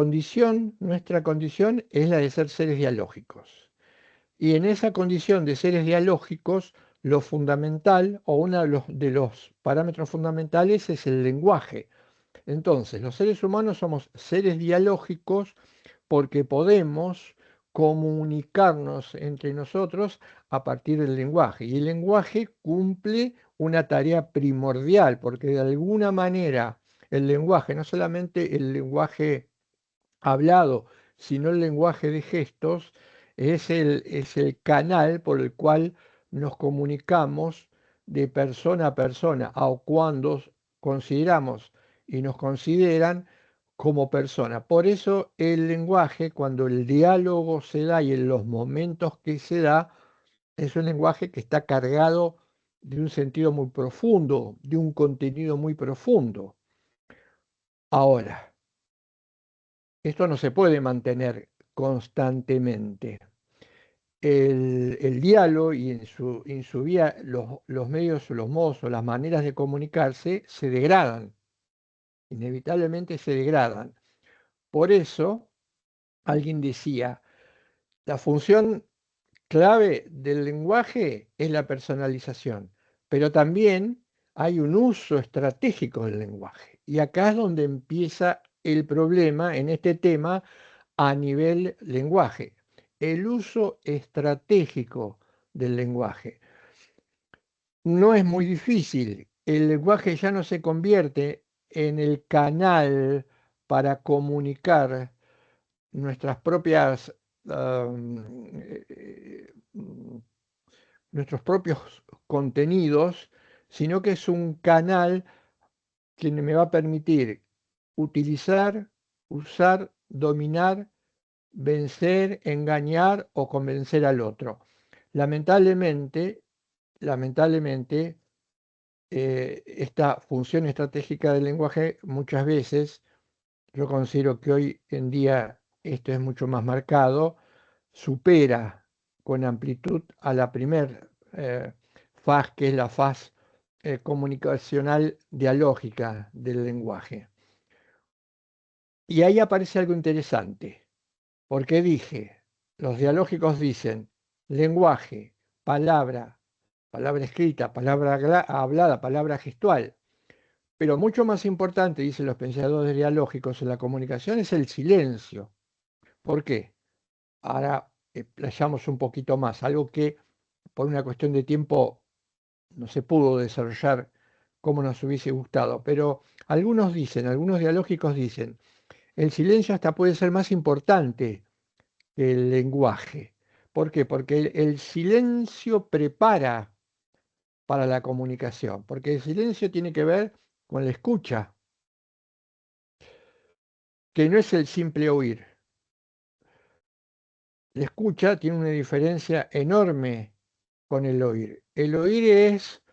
condición es la de ser seres dialógicos. Y en esa condición de seres dialógicos, lo fundamental o uno de los parámetros fundamentales es el lenguaje. Entonces, los seres humanos somos seres dialógicos porque podemos comunicarnos entre nosotros a partir del lenguaje. Y el lenguaje cumple una tarea primordial porque de alguna manera el lenguaje, no solamente el lenguaje hablado, sino el lenguaje de gestos, es el canal por el cual nos comunicamos de persona a persona, aun cuando consideramos y nos consideran como persona. Por eso el lenguaje, cuando el diálogo se da y en los momentos que se da, es un lenguaje que está cargado de un sentido muy profundo, de un contenido muy profundo. Ahora, esto no se puede mantener constantemente. El diálogo y en su vía los medios, los modos o las maneras de comunicarse se degradan, inevitablemente se degradan. Por eso, alguien decía, la función clave del lenguaje es la personalización, pero también hay un uso estratégico del lenguaje. Y acá es donde empieza el problema en este tema a nivel lenguaje. El uso estratégico del lenguaje. No es muy difícil. El lenguaje ya no se convierte en el canal para comunicar nuestras propias, nuestros propios contenidos, sino que es un canal que me va a permitir utilizar, usar, dominar, vencer, engañar o convencer al otro. Lamentablemente, esta función estratégica del lenguaje muchas veces, yo considero que hoy en día esto es mucho más marcado, supera con amplitud a la primer faz, que es la faz comunicacional dialógica del lenguaje. Y ahí aparece algo interesante. Porque dije, los dialógicos dicen lenguaje, palabra, palabra escrita, palabra hablada, palabra gestual. Pero mucho más importante, dicen los pensadores dialógicos en la comunicación, es el silencio. ¿Por qué? Ahora explayamos un poquito más, algo que por una cuestión de tiempo no se pudo desarrollar como nos hubiese gustado, pero algunos dicen, algunos dialógicos dicen, el silencio hasta puede ser más importante que el lenguaje. ¿Por qué? Porque el silencio prepara para la comunicación, porque el silencio tiene que ver con la escucha, que no es el simple oír. La escucha tiene una diferencia enorme con el oír. El oír es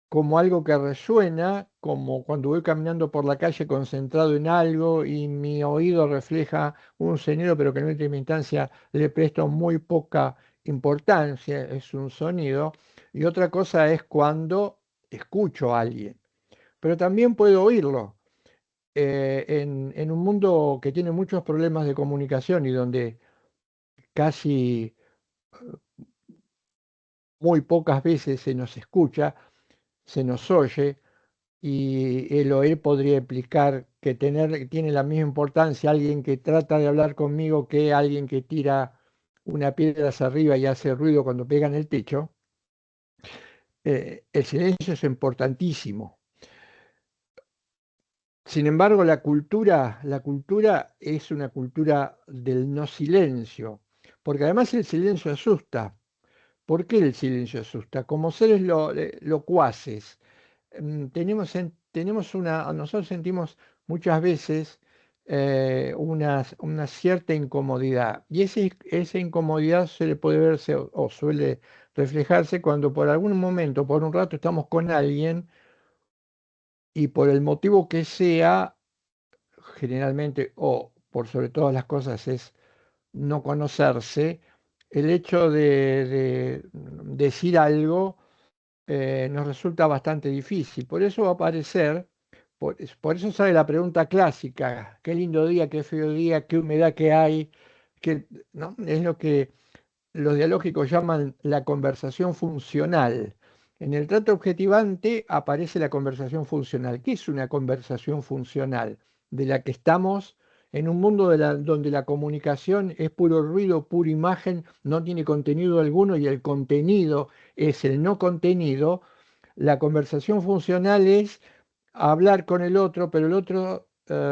como algo que resuena, como cuando voy caminando por la calle concentrado en algo y mi oído refleja un sonido, pero que en última instancia le presto muy poca importancia, es un sonido. Y otra cosa es cuando escucho a alguien, pero también puedo oírlo. En un mundo que tiene muchos problemas de comunicación y donde casi muy pocas veces se nos escucha, se nos oye, y el oír podría implicar que tiene la misma importancia alguien que trata de hablar conmigo que alguien que tira una piedra hacia arriba y hace ruido cuando pega en el techo. El silencio es importantísimo. Sin embargo, la cultura es una cultura del no silencio, porque además el silencio asusta. ¿Por qué el silencio asusta? Como seres locuaces, nosotros sentimos muchas veces una cierta incomodidad, y esa incomodidad suele puede verse o suele reflejarse cuando por algún momento, por un rato, estamos con alguien y por el motivo que sea, generalmente, o por sobre todas las cosas, es no conocerse, el hecho de decir algo nos resulta bastante difícil. Por eso va a aparecer, por eso sale la pregunta clásica, qué lindo día, qué feo día, qué humedad que hay, ¿no? Es lo que los dialógicos llaman la conversación funcional. En el trato objetivante aparece la conversación funcional. ¿Qué es una conversación funcional? De la que estamos en un mundo donde la comunicación es puro ruido, pura imagen, no tiene contenido alguno y el contenido es el no contenido. La conversación funcional es hablar con el otro, pero el otro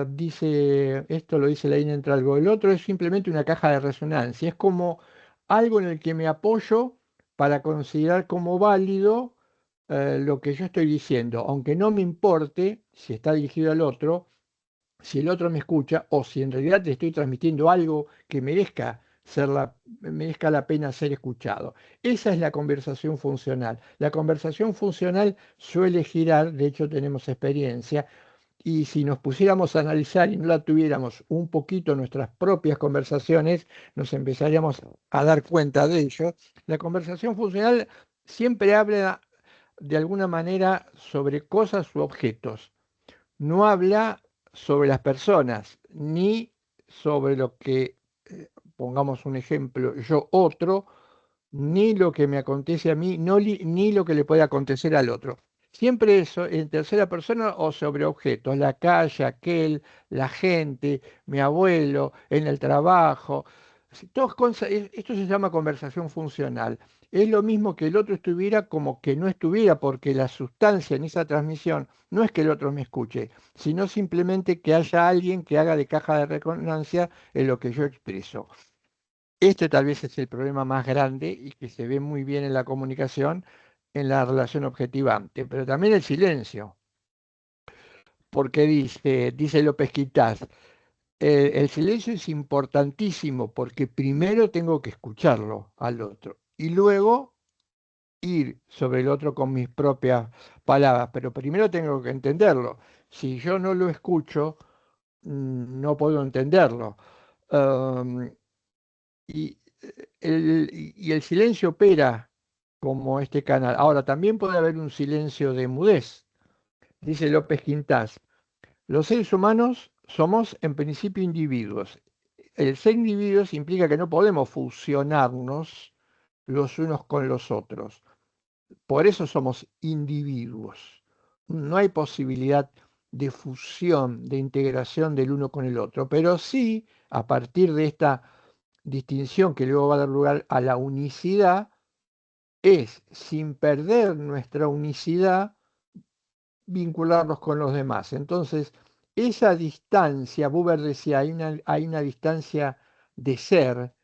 dice, esto lo dice la Ina Entralgo, el otro es simplemente una caja de resonancia, es como algo en el que me apoyo para considerar como válido lo que yo estoy diciendo, aunque no me importe si está dirigido al otro, si el otro me escucha o si en realidad te estoy transmitiendo algo que merezca la pena ser escuchado. Esa es la conversación funcional. La conversación funcional suele girar, de hecho tenemos experiencia, y si nos pusiéramos a analizar y no la tuviéramos un poquito nuestras propias conversaciones, nos empezaríamos a dar cuenta de ello. La conversación funcional siempre habla de alguna manera sobre cosas u objetos. No habla sobre las personas, ni sobre lo que, pongamos un ejemplo, yo otro, ni lo que me acontece a mí, ni lo que le puede acontecer al otro. Siempre eso en tercera persona o sobre objetos, la calle, aquel, la gente, mi abuelo, en el trabajo. Esto se llama conversación funcional. Es lo mismo que el otro estuviera como que no estuviera, porque la sustancia en esa transmisión no es que el otro me escuche, sino simplemente que haya alguien que haga de caja de resonancia en lo que yo expreso. Este tal vez es el problema más grande y que se ve muy bien en la comunicación, en la relación objetivante, pero también el silencio, porque dice López Quintás, el silencio es importantísimo porque primero tengo que escucharlo al otro y luego ir sobre el otro con mis propias palabras, pero primero tengo que entenderlo. Si yo no lo escucho, no puedo entenderlo. Um, y el silencio opera como este canal. Ahora, también puede haber un silencio de mudez. Dice López Quintás, los seres humanos somos en principio individuos. El ser individuos implica que no podemos fusionarnos los unos con los otros. Por eso somos individuos. no hay posibilidad de fusión, de integración del uno con el otro, pero sí, a partir de esta distinción que luego va a dar lugar a la unicidad, es, sin perder nuestra unicidad, vincularnos con los demás. Entonces, esa distancia, Buber decía, hay una distancia de ser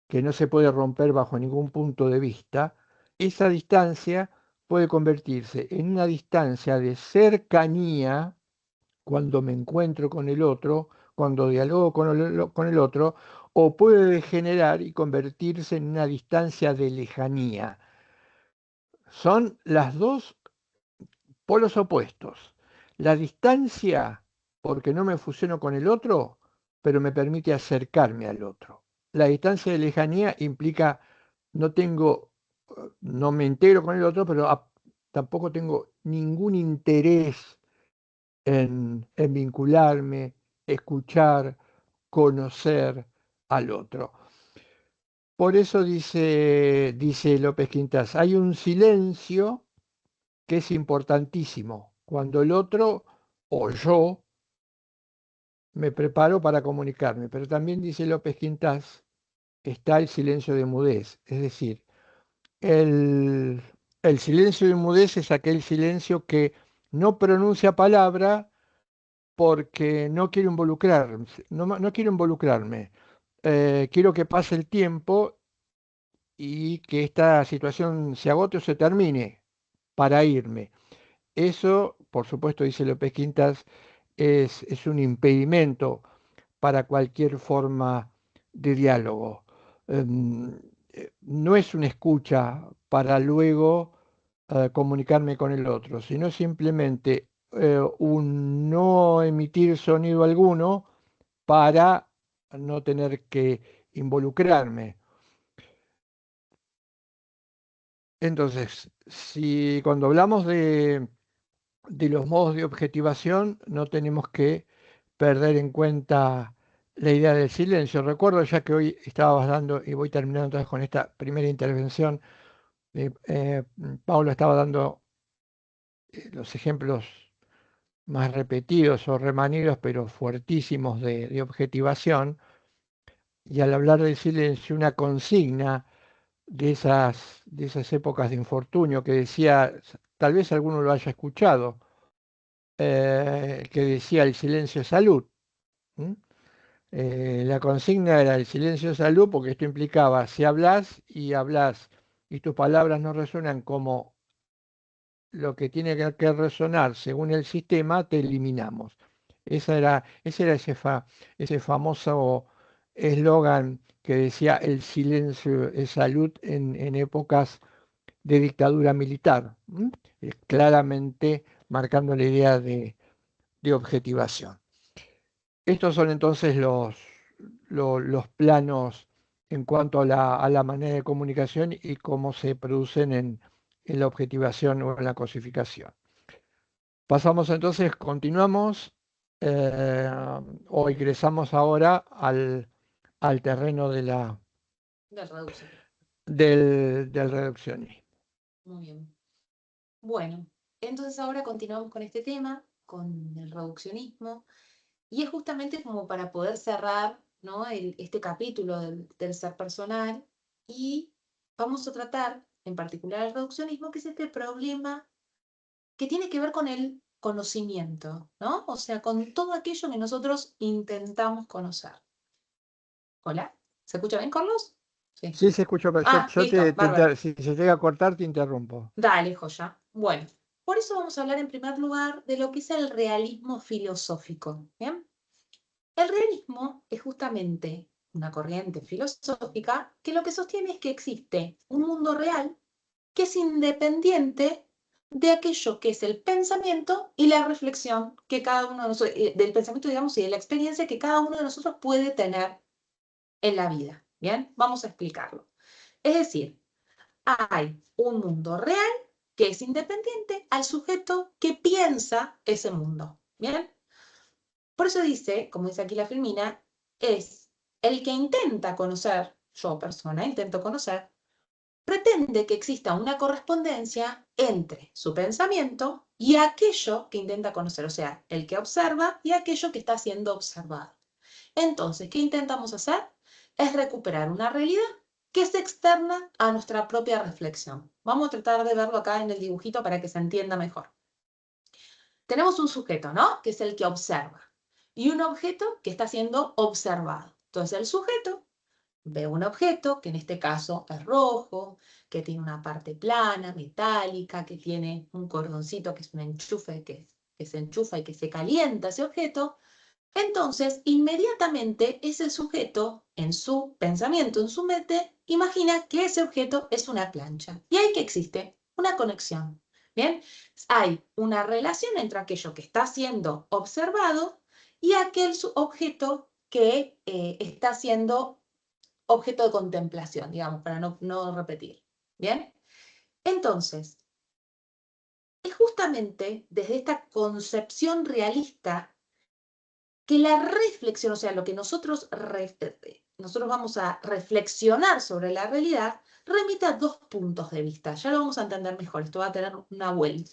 que no se puede romper bajo ningún punto de vista. Esa distancia puede convertirse en una distancia de cercanía cuando me encuentro con el otro, cuando dialogo con el otro, o puede degenerar y convertirse en una distancia de lejanía. Son las dos polos opuestos. La distancia, porque no me fusiono con el otro, pero me permite acercarme al otro. La distancia de lejanía implica no tengo, no me integro con el otro, pero tampoco tengo ningún interés en vincularme, escuchar, conocer al otro. Por eso dice López Quintas, hay un silencio que es importantísimo cuando el otro o yo me preparo para comunicarme. Pero también dice López Quintas, está el silencio de mudez. Es decir, el, el silencio de mudez es aquel silencio que no pronuncia palabra porque no quiero no quiero involucrarme. Quiero que pase el tiempo y que esta situación se agote o se termine para irme. Eso, por supuesto, dice López Quintas, es un impedimento para cualquier forma de diálogo. Em, no es una escucha para luego comunicarme con el otro, sino simplemente un no emitir sonido alguno para no tener que involucrarme. Entonces, si cuando hablamos de los modos de objetivación, no tenemos que perder en cuenta la idea del silencio. Recuerdo ya que hoy estabas dando, y voy terminando entonces con esta primera intervención, Paulo estaba dando los ejemplos más repetidos o remanidos, pero fuertísimos de objetivación, y al hablar del silencio, una consigna de esas épocas de infortunio que decía, tal vez alguno lo haya escuchado, que decía el silencio es salud. ¿M? La consigna era el silencio es salud porque esto implicaba si hablas y tus palabras no resuenan como lo que tiene que resonar según el sistema, te eliminamos. Ese era ese famoso eslogan que decía el silencio es salud en épocas de dictadura militar, claramente marcando la idea de objetivación. Estos son entonces los planos en cuanto a la manera de comunicación y cómo se producen en la objetivación o en la cosificación. Pasamos entonces, continuamos eh, o ingresamos ahora al terreno Del reducción. del reduccionismo. Muy bien. Bueno, entonces ahora continuamos con este tema, con el reduccionismo, y es justamente como para poder cerrar, ¿no? Este capítulo del ser personal y vamos a tratar en particular el reduccionismo, que es este problema que tiene que ver con el conocimiento, ¿no? O sea, con todo aquello que nosotros intentamos conocer. Hola, ¿se escucha bien, Carlos? Sí. Sí, se escuchó, pero Ah, listo, bárbaro. si se llega a cortar, te interrumpo. Dale, joya. Bueno, por eso vamos a hablar en primer lugar de lo que es el realismo filosófico. ¿Bien? El realismo es justamente una corriente filosófica que lo que sostiene es que existe un mundo real que es independiente de aquello que es el pensamiento y la reflexión que cada uno de nosotros, del pensamiento, digamos, y de la experiencia que cada uno de nosotros puede tener en la vida. Bien, vamos a explicarlo. Es decir, hay un mundo real que es independiente al sujeto que piensa ese mundo. ¿Bien? Por eso dice, como dice aquí la Filmina, es el que intenta conocer, yo persona intento conocer, pretende que exista una correspondencia entre su pensamiento y aquello que intenta conocer, o sea, el que observa y aquello que está siendo observado. Entonces, ¿qué intentamos hacer? Es recuperar una realidad que es externa a nuestra propia reflexión. Vamos a tratar de verlo acá en el dibujito para que se entienda mejor. Tenemos un sujeto, ¿no? Que es el que observa, y un objeto que está siendo observado. Entonces, el sujeto ve un objeto, que en este caso es rojo, que tiene una parte plana, metálica, que tiene un cordoncito que es un enchufe que se enchufa y que se calienta ese objeto. Entonces, inmediatamente ese sujeto, en su pensamiento, en su mente, imagina que ese objeto es una plancha. Y ahí que existe una conexión. Bien, hay una relación entre aquello que está siendo observado y aquel objeto que está siendo objeto de contemplación, digamos, para no repetir. ¿Bien? Entonces, es justamente desde esta concepción realista que la reflexión, o sea, lo que nosotros vamos a reflexionar sobre la realidad, remite a dos puntos de vista. Ya lo vamos a entender mejor, esto va a tener una vuelta.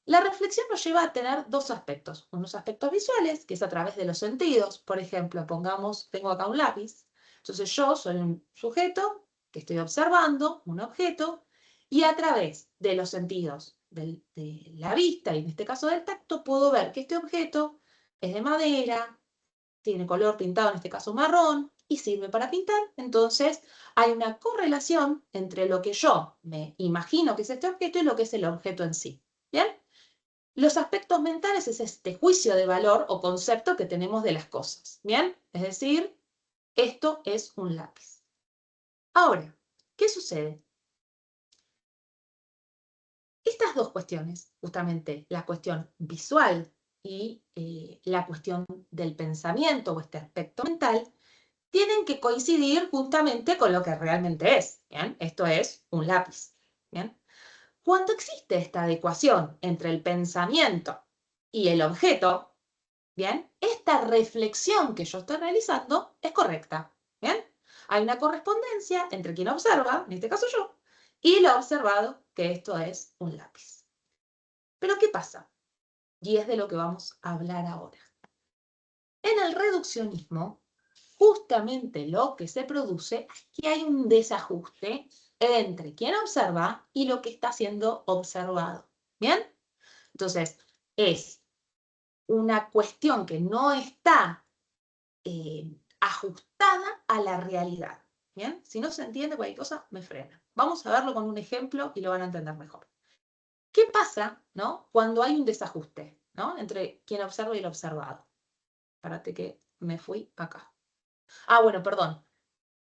La reflexión nos lleva a tener dos aspectos. Unos aspectos visuales, que es a través de los sentidos. Por ejemplo, tengo acá un lápiz. Entonces yo soy un sujeto que estoy observando un objeto y a través de los sentidos de la vista y en este caso del tacto puedo ver que este objeto es de madera, tiene color pintado, en este caso marrón, y sirve para pintar. Entonces hay una correlación entre lo que yo me imagino que es este objeto y lo que es el objeto en sí. ¿Bien? Los aspectos mentales es este juicio de valor o concepto que tenemos de las cosas. ¿Bien? Es decir, esto es un lápiz. Ahora, ¿qué sucede? Estas dos cuestiones, justamente la cuestión visual y la cuestión del pensamiento o este aspecto mental, tienen que coincidir justamente con lo que realmente es. ¿Bien? Esto es un lápiz. ¿Bien? Cuando existe esta adecuación entre el pensamiento y el objeto, ¿bien? Esta reflexión que yo estoy realizando es correcta, ¿bien? Hay una correspondencia entre quien observa, en este caso yo, y lo observado, que esto es un lápiz. Pero ¿qué pasa? Y es de lo que vamos a hablar ahora. En el reduccionismo, justamente lo que se produce es que hay un desajuste entre quien observa y lo que está siendo observado, ¿bien? Entonces, es una cuestión que no está ajustada a la realidad. ¿Bien? Si no se entiende cualquier cosa, me frena. Vamos a verlo con un ejemplo y lo van a entender mejor. ¿Qué pasa, ¿no? Cuando hay un desajuste, ¿no? Entre quien observa y el observado. Espérate que me fui acá. Ah, bueno, perdón.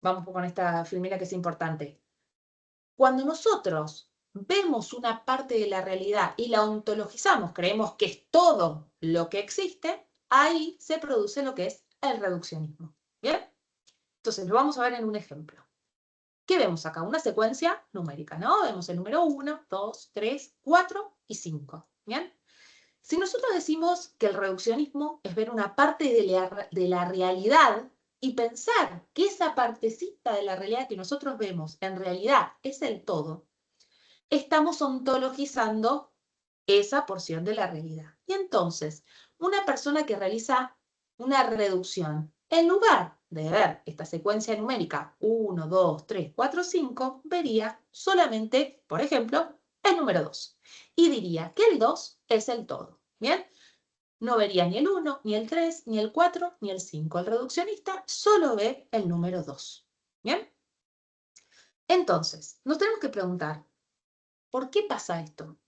Vamos con esta filmina que es importante. Cuando nosotros vemos una parte de la realidad y la ontologizamos, creemos que es todo lo que existe, ahí se produce lo que es el reduccionismo. ¿Bien? Entonces, lo vamos a ver en un ejemplo. ¿Qué vemos acá? Una secuencia numérica, ¿no? Vemos el número 1, 2, 3, 4 y 5. ¿Bien? Si nosotros decimos que el reduccionismo es ver una parte de la realidad y pensar que esa partecita de la realidad que nosotros vemos en realidad es el todo, estamos ontologizando esa porción de la realidad. Y entonces, una persona que realiza una reducción, en lugar de ver esta secuencia numérica 1, 2, 3, 4, 5, vería solamente, por ejemplo, el número 2. Y diría que el 2 es el todo. ¿Bien? No vería ni el 1, ni el 3, ni el 4, ni el 5. El reduccionista solo ve el número 2. ¿Bien? Entonces, nos tenemos que preguntar, ¿por qué pasa esto?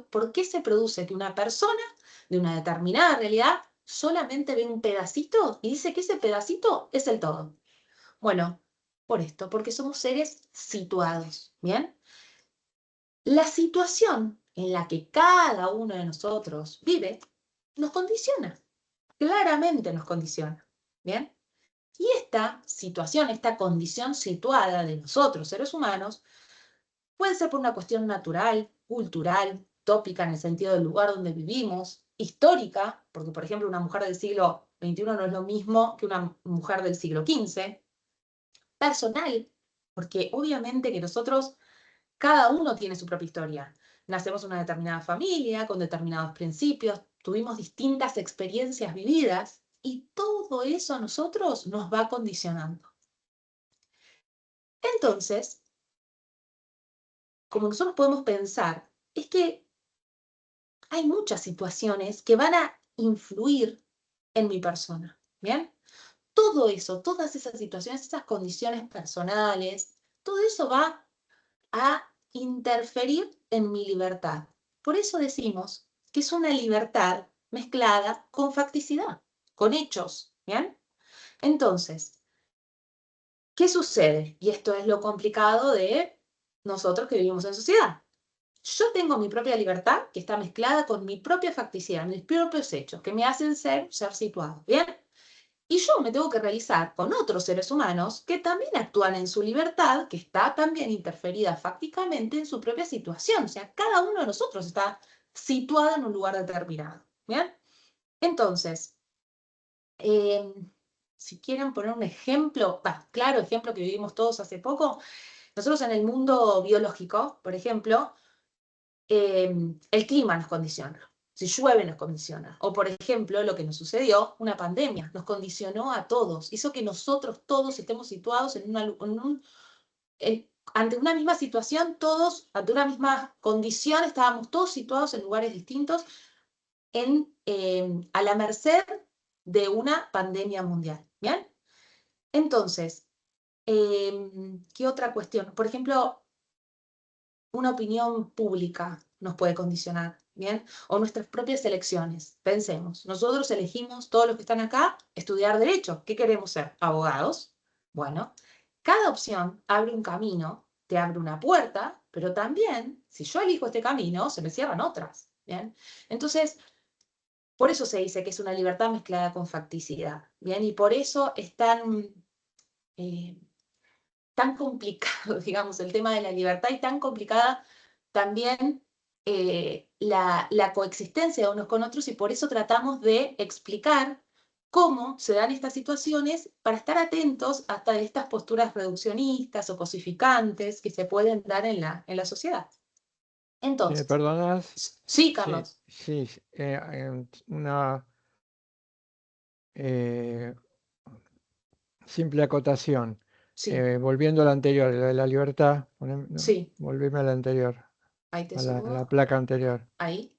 ¿Por qué se produce que una persona de una determinada realidad solamente ve un pedacito y dice que ese pedacito es el todo? Bueno, por esto, porque somos seres situados, ¿bien? La situación en la que cada uno de nosotros vive nos condiciona, claramente nos condiciona, ¿bien? Y esta situación, esta condición situada de nosotros, seres humanos, puede ser por una cuestión natural, cultural, tópica en el sentido del lugar donde vivimos, histórica, porque por ejemplo una mujer del siglo XXI no es lo mismo que una mujer del siglo XV, personal, porque obviamente que nosotros, cada uno tiene su propia historia. Nacemos en una determinada familia, con determinados principios, tuvimos distintas experiencias vividas y todo eso a nosotros nos va condicionando. Entonces, como nosotros podemos pensar, es que hay muchas situaciones que van a influir en mi persona, ¿bien? Todo eso, todas esas situaciones, esas condiciones personales, todo eso va a interferir en mi libertad. Por eso decimos que es una libertad mezclada con facticidad, con hechos, ¿bien? Entonces, ¿qué sucede? Y esto es lo complicado de nosotros que vivimos en sociedad. Yo tengo mi propia libertad que está mezclada con mi propia facticidad, mis propios hechos, que me hacen ser situado, ¿bien? Y yo me tengo que realizar con otros seres humanos que también actúan en su libertad, que está también interferida fácticamente en su propia situación. O sea, cada uno de nosotros está situado en un lugar determinado. ¿Bien? Entonces, eh, si quieren poner un ejemplo, claro, ejemplo que vivimos todos hace poco, nosotros en el mundo biológico, por ejemplo, el clima nos condiciona. Si llueve nos condiciona. O por ejemplo, lo que nos sucedió, una pandemia, nos condicionó a todos. Hizo que nosotros todos estemos situados ante una misma situación, todos, ante una misma condición, estábamos todos situados en lugares distintos, a la merced de una pandemia mundial. ¿Bien? Entonces, ¿qué otra cuestión? Por ejemplo, una opinión pública nos puede condicionar, ¿bien? O nuestras propias elecciones. Pensemos, nosotros elegimos, todos los que están acá, estudiar derecho. ¿Qué queremos ser? ¿Abogados? Bueno, cada opción abre un camino, te abre una puerta, pero también, si yo elijo este camino, se me cierran otras, ¿bien? Entonces, por eso se dice que es una libertad mezclada con facticidad, ¿bien? Y por eso es eh, tan complicado, digamos, el tema de la libertad y tan complicada también la coexistencia de unos con otros y por eso tratamos de explicar cómo se dan estas situaciones para estar atentos hasta estas posturas reduccionistas o cosificantes que se pueden dar en la sociedad. Si me Entonces, perdonas, sí, sí, Carlos, sí, una eh, simple acotación. sí, Volviendo a la anterior, la de la libertad, no, sí, volveme a la anterior, ahí te a la subo, placa anterior. ahí,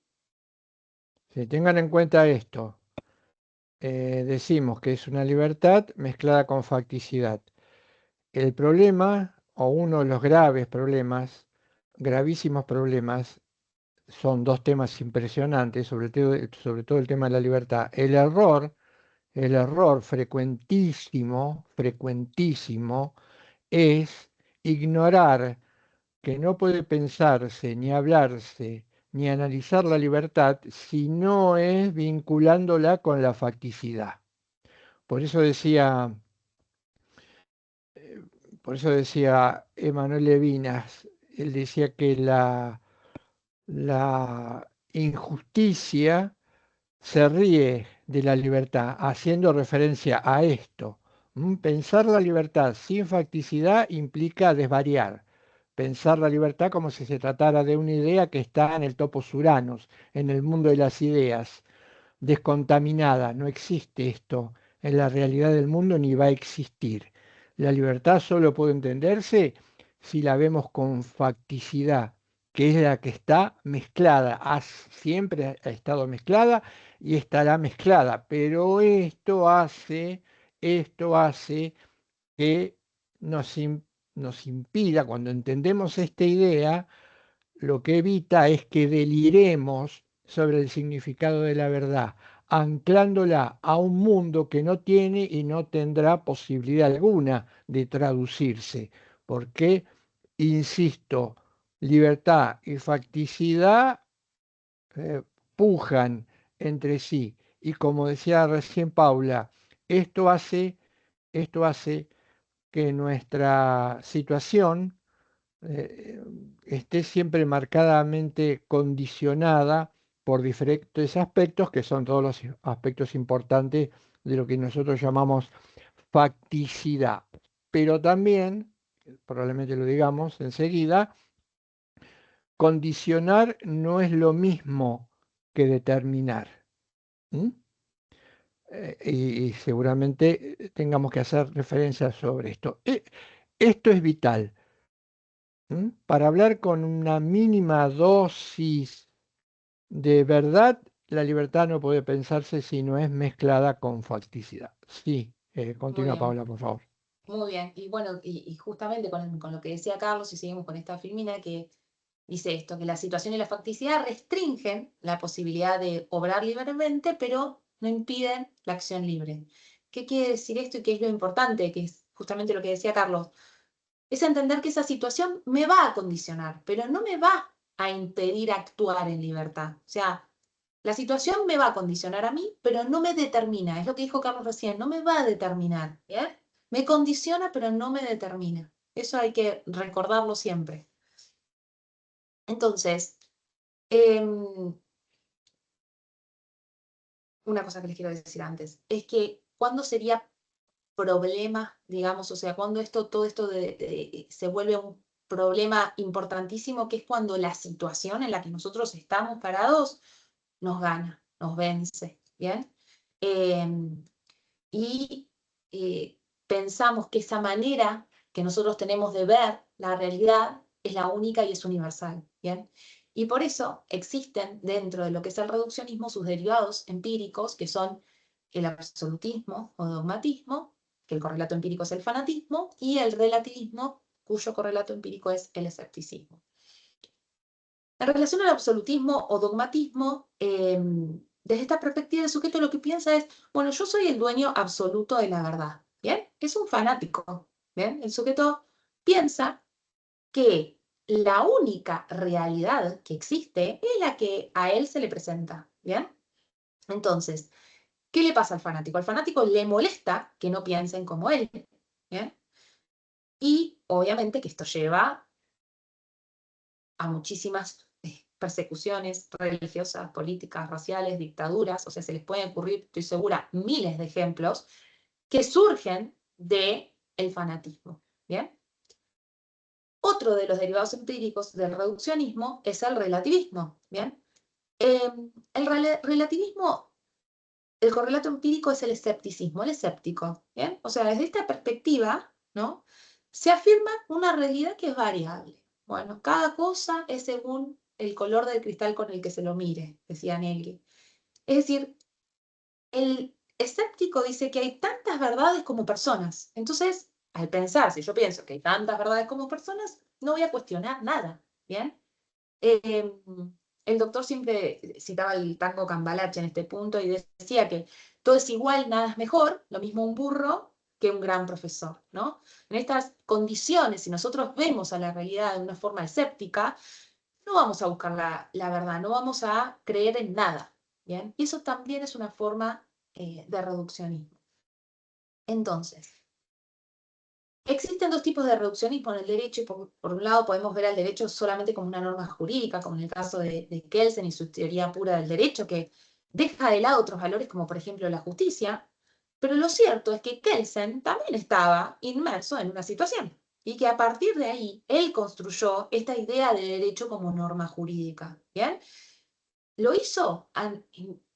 Si tengan en cuenta esto, decimos que es una libertad mezclada con facticidad. El problema, o uno de los graves problemas, gravísimos problemas, son dos temas impresionantes, sobre todo el tema de la libertad. El error frecuentísimo, frecuentísimo, es ignorar que no puede pensarse, ni hablarse, ni analizar la libertad si no es vinculándola con la facticidad. Por eso decía, eh, por eso decía Emanuel Levinas, él decía que la injusticia se ríe de la libertad, haciendo referencia a esto. Pensar la libertad sin facticidad implica desvariar. Pensar la libertad como si se tratara de una idea que está en el topos uranos, en el mundo de las ideas, descontaminada. No existe esto en la realidad del mundo ni va a existir. La libertad solo puede entenderse si la vemos con facticidad, que es la que está mezclada, siempre ha estado mezclada y estará mezclada, pero esto hace que nos impida, cuando entendemos esta idea, lo que evita es que deliremos sobre el significado de la verdad, anclándola a un mundo que no tiene y no tendrá posibilidad alguna de traducirse. Porque, insisto, libertad y facticidad eh, pujan entre sí. Y como decía recién Paula, esto hace, esto hace que nuestra situación eh, esté siempre marcadamente condicionada por diferentes aspectos, que son todos los aspectos importantes de lo que nosotros llamamos facticidad. Pero también probablemente lo digamos enseguida, condicionar no es lo mismo que determinar. ¿Mm? Y seguramente tengamos que hacer referencia sobre esto. Esto es vital. ¿Mm? Para hablar con una mínima dosis de verdad, la libertad no puede pensarse si no es mezclada con facticidad. Sí, Muy continúa bien, Paula, por favor. muy bien. Y bueno, y justamente con lo que decía Carlos, y seguimos con esta filmina que dice esto, que la situación y la facticidad restringen la posibilidad de obrar libremente, pero no impiden la acción libre. ¿Qué quiere decir esto y qué es lo importante? Que es justamente lo que decía Carlos. Es entender que esa situación me va a condicionar, pero no me va a impedir actuar en libertad. O sea, la situación me va a condicionar a mí, pero no me determina. Es lo que dijo Carlos recién, no me va a determinar. ¿Bien? Me condiciona, pero no me determina. Eso hay que recordarlo siempre. Entonces, una cosa que les quiero decir antes, es que cuando sería problema, digamos, o sea, cuando todo esto se vuelve un problema importantísimo, que es cuando la situación en la que nosotros estamos parados nos gana, nos vence, ¿bien? Y pensamos que esa manera que nosotros tenemos de ver la realidad es la única y es universal, ¿bien? Y por eso existen dentro de lo que es el reduccionismo sus derivados empíricos, que son el absolutismo o dogmatismo, que el correlato empírico es el fanatismo, y el relativismo, cuyo correlato empírico es el escepticismo. En relación al absolutismo o dogmatismo, desde esta perspectiva, el sujeto lo que piensa es, bueno, yo soy el dueño absoluto de la verdad, ¿bien? Es un fanático, ¿bien? El sujeto piensa que la única realidad que existe es la que a él se le presenta, ¿bien? Entonces, ¿qué le pasa al fanático? Al fanático le molesta que no piensen como él, ¿bien? Y obviamente que esto lleva a muchísimas persecuciones religiosas, políticas, raciales, dictaduras, o sea, se les pueden ocurrir, estoy segura, miles de ejemplos que surgen del fanatismo, ¿bien? Otro de los derivados empíricos del reduccionismo es el relativismo, ¿bien? El relativismo, el correlato empírico es el escepticismo, el escéptico, ¿bien? O sea, desde esta perspectiva, ¿no? Se afirma una realidad que es variable. Bueno, cada cosa es según el color del cristal con el que se lo mire, decía Negri. Es decir, el escéptico dice que hay tantas verdades como personas. Entonces, al pensar, si yo pienso que hay tantas verdades como personas, no voy a cuestionar nada, ¿bien? Eh, el doctor siempre citaba el tango Cambalache en este punto y decía que todo es igual, nada es mejor, lo mismo un burro que un gran profesor, ¿no? En estas condiciones, si nosotros vemos a la realidad de una forma escéptica, no vamos a buscar la verdad, no vamos a creer en nada, ¿bien? Y eso también es una forma de reduccionismo. Entonces, existen dos tipos de reduccionismo en el derecho, y por un lado podemos ver al derecho solamente como una norma jurídica, como en el caso de Kelsen y su teoría pura del derecho, que deja de lado otros valores como por ejemplo la justicia, pero lo cierto es que Kelsen también estaba inmerso en una situación, y que a partir de ahí él construyó esta idea de derecho como norma jurídica, ¿bien? Lo hizo en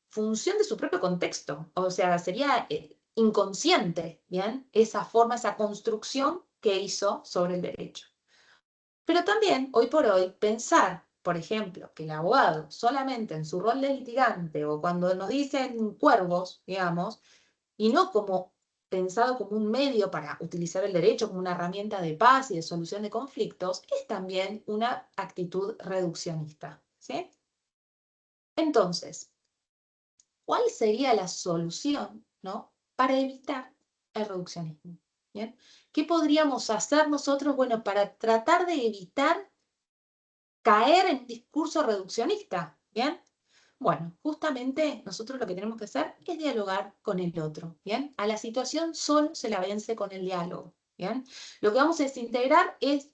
función de su propio contexto, o sea, sería inconsciente, ¿bien? Esa forma, esa construcción que hizo sobre el derecho. Pero también, hoy por hoy, pensar, por ejemplo, que el abogado solamente en su rol de litigante o cuando nos dicen cuervos, digamos, y no como pensado como un medio para utilizar el derecho como una herramienta de paz y de solución de conflictos, es también una actitud reduccionista, ¿sí? Entonces, ¿cuál sería la solución, ¿no? Para evitar el reduccionismo? ¿Bien? ¿Qué podríamos hacer nosotros, bueno, para tratar de evitar caer en un discurso reduccionista? ¿Bien? Bueno, justamente nosotros lo que tenemos que hacer es dialogar con el otro, ¿bien? A la situación solo se la vence con el diálogo, ¿bien? Lo que vamos a desintegrar es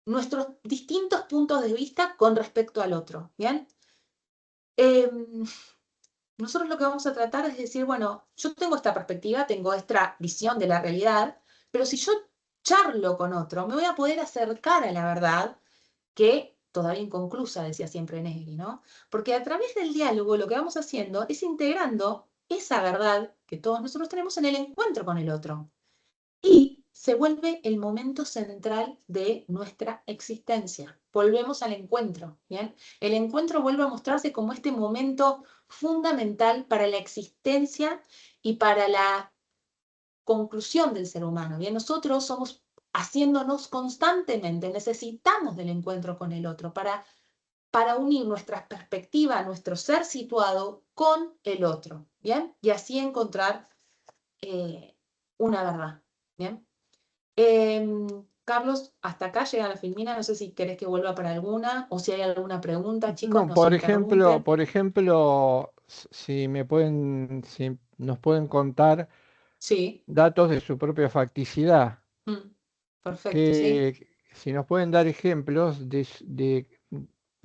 nuestros distintos puntos de vista con respecto al otro, ¿bien? Nosotros lo que vamos a tratar es decir, bueno, yo tengo esta perspectiva, tengo esta visión de la realidad, pero si yo charlo con otro, me voy a poder acercar a la verdad que todavía inconclusa, decía siempre Negri, ¿no? Porque a través del diálogo lo que vamos haciendo es integrando esa verdad que todos nosotros tenemos en el encuentro con el otro. Y se vuelve el momento central de nuestra existencia. Volvemos al encuentro, ¿bien? El encuentro vuelve a mostrarse como este momento fundamental para la existencia y para la conclusión del ser humano, ¿bien? Nosotros somos haciéndonos constantemente, necesitamos del encuentro con el otro para unir nuestras perspectivas, nuestro ser situado con el otro, ¿bien? Y así encontrar una verdad, ¿bien? Carlos, hasta acá llega la filmina, no sé si querés que vuelva para alguna o si hay alguna pregunta, chicos, No, nos interrumpen. por ejemplo, si me pueden, si nos pueden contar Sí, datos de su propia facticidad, perfecto, sí. que si nos pueden dar ejemplos de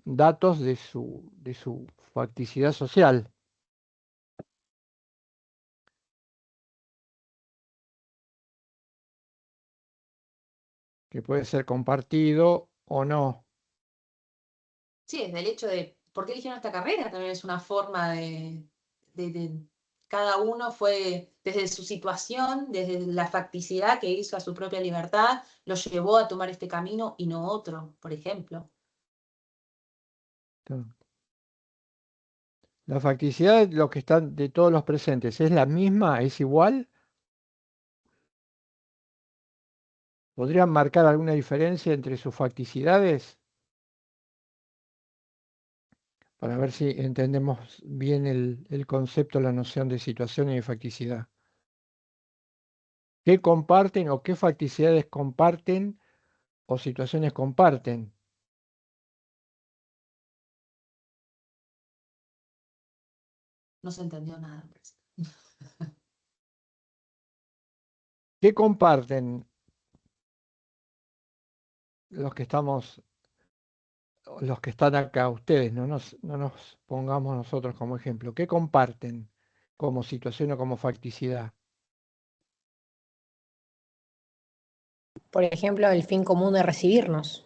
datos de su facticidad social, que puede ser compartido o no. Sí, es del hecho de por qué eligieron esta carrera, también es una forma de cada uno fue desde su situación, desde la facticidad que hizo a su propia libertad, lo llevó a tomar este camino y no otro, por ejemplo. La facticidad de los que están de todos los presentes, ¿es la misma? ¿Es igual? ¿Podrían marcar alguna diferencia entre sus facticidades? Para ver si entendemos bien el concepto, la noción de situación y de facticidad. ¿Qué comparten o qué facticidades comparten o situaciones comparten? No se entendió nada, me parece. ¿Qué comparten los que estamos, los que están acá, ustedes? No nos pongamos nosotros como ejemplo. ¿Qué comparten como situación o como facticidad? Por ejemplo, el fin común de recibirnos.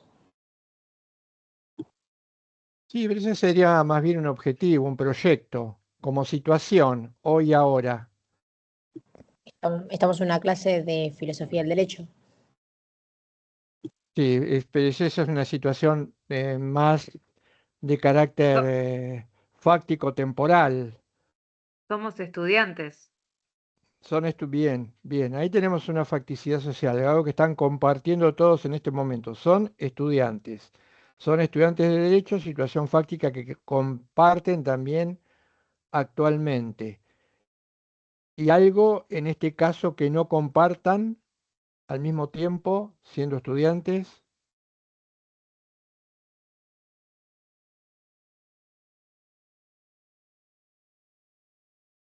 Sí, pero ese sería más bien un objetivo, un proyecto, como situación, hoy y ahora. Estamos en una clase de filosofía del derecho. Sí, pero esa es una situación más de carácter So- fáctico temporal. Somos estudiantes. Bien, bien. Ahí tenemos una facticidad social, algo que están compartiendo todos en este momento. Son estudiantes. Son estudiantes de derecho, situación fáctica que comparten también actualmente. Y algo en este caso que no compartan al mismo tiempo, siendo estudiantes.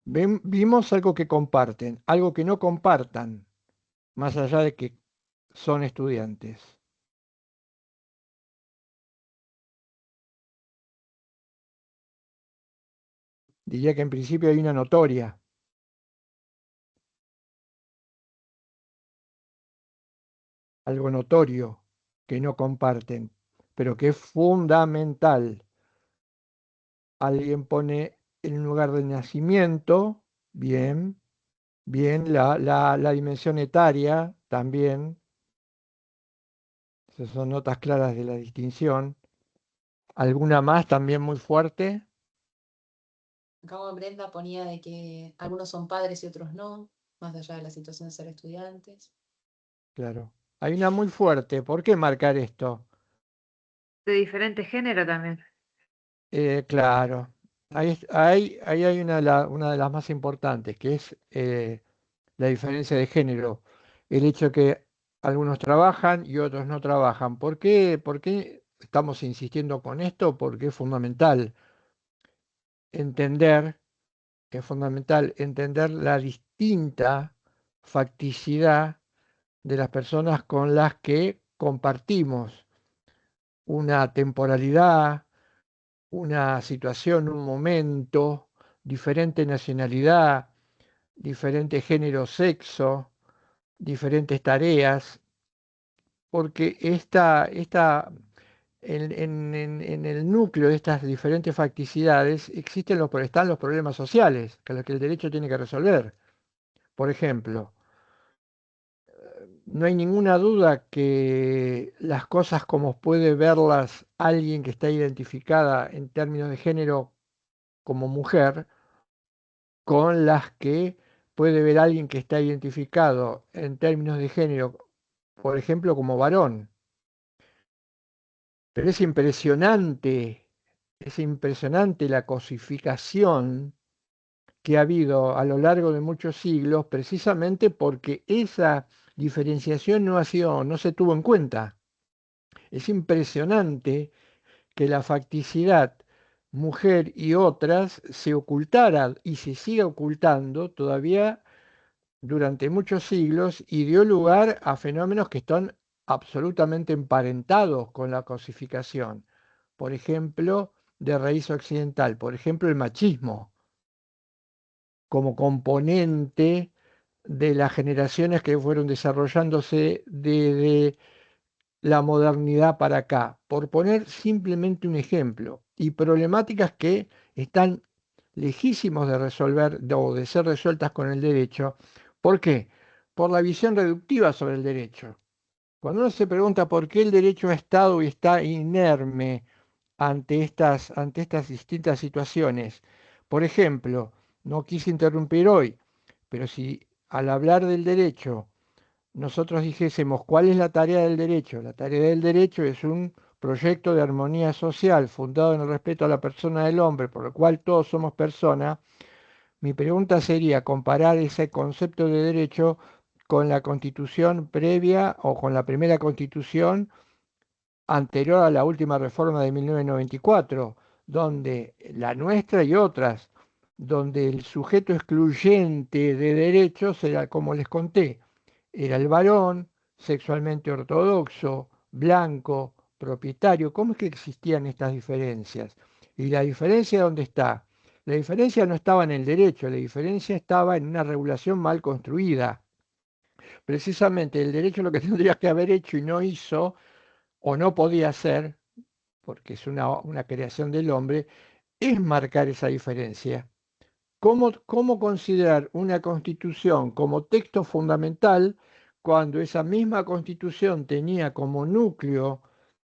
Vimos algo que comparten, algo que no compartan, más allá de que son estudiantes. Diría que en principio hay una notoria, algo notorio que no comparten, pero que es fundamental. Alguien pone en un lugar de nacimiento, bien, bien, la dimensión etaria también, esas son notas claras de la distinción. Alguna más también muy fuerte, Acá Brenda ponía de que algunos son padres y otros no, más allá de la situación de ser estudiantes. claro. Hay una muy fuerte, ¿por qué marcar esto? De diferente género también. Claro, ahí hay una de las más importantes, que es la diferencia de género. El hecho de que algunos trabajan y otros no trabajan. Por qué estamos insistiendo con esto? Porque es fundamental entender, que es fundamental entender la distinta facticidad de las personas con las que compartimos una temporalidad, una situación, un momento, diferente nacionalidad, diferente género, sexo, diferentes tareas. porque en el núcleo de estas diferentes facticidades están los problemas sociales, que los que el derecho tiene que resolver. Por ejemplo, no hay ninguna duda que las cosas como puede verlas alguien que está identificada en términos de género como mujer, con las que puede ver alguien que está identificado en términos de género, por ejemplo, como varón. Pero es impresionante la cosificación que ha habido a lo largo de muchos siglos, precisamente porque esa diferenciación no se tuvo en cuenta. Es impresionante que la facticidad mujer y otras se ocultara y se siga ocultando todavía durante muchos siglos y dio lugar a fenómenos que están absolutamente emparentados con la cosificación. Por ejemplo, de raíz occidental, por ejemplo, el machismo como componente de las generaciones que fueron desarrollándose desde la modernidad para acá, por poner simplemente un ejemplo, y problemáticas que están lejísimos de resolver o de ser resueltas con el derecho. ¿Por qué? Por la visión reductiva sobre el derecho. Cuando uno se pregunta por qué el derecho ha estado y está inerme ante estas distintas situaciones, por ejemplo, no quise interrumpir hoy, pero si al hablar del derecho nosotros dijésemos cuál es la tarea del derecho. La tarea del derecho es un proyecto de armonía social fundado en el respeto a la persona del hombre, por lo cual todos somos personas. Mi pregunta sería comparar ese concepto de derecho con la constitución previa o con la primera constitución anterior a la última reforma de 1994, donde la nuestra y otras, donde el sujeto excluyente de derechos era, como les conté, era el varón, sexualmente ortodoxo, blanco, propietario. ¿Cómo es que existían estas diferencias? ¿Y la diferencia dónde está? La diferencia no estaba en el derecho, la diferencia estaba en una regulación mal construida. Precisamente el derecho lo que tendría que haber hecho y no hizo, o no podía hacer, porque es una creación del hombre, es marcar esa diferencia. ¿Cómo considerar una constitución como texto fundamental cuando esa misma constitución tenía como núcleo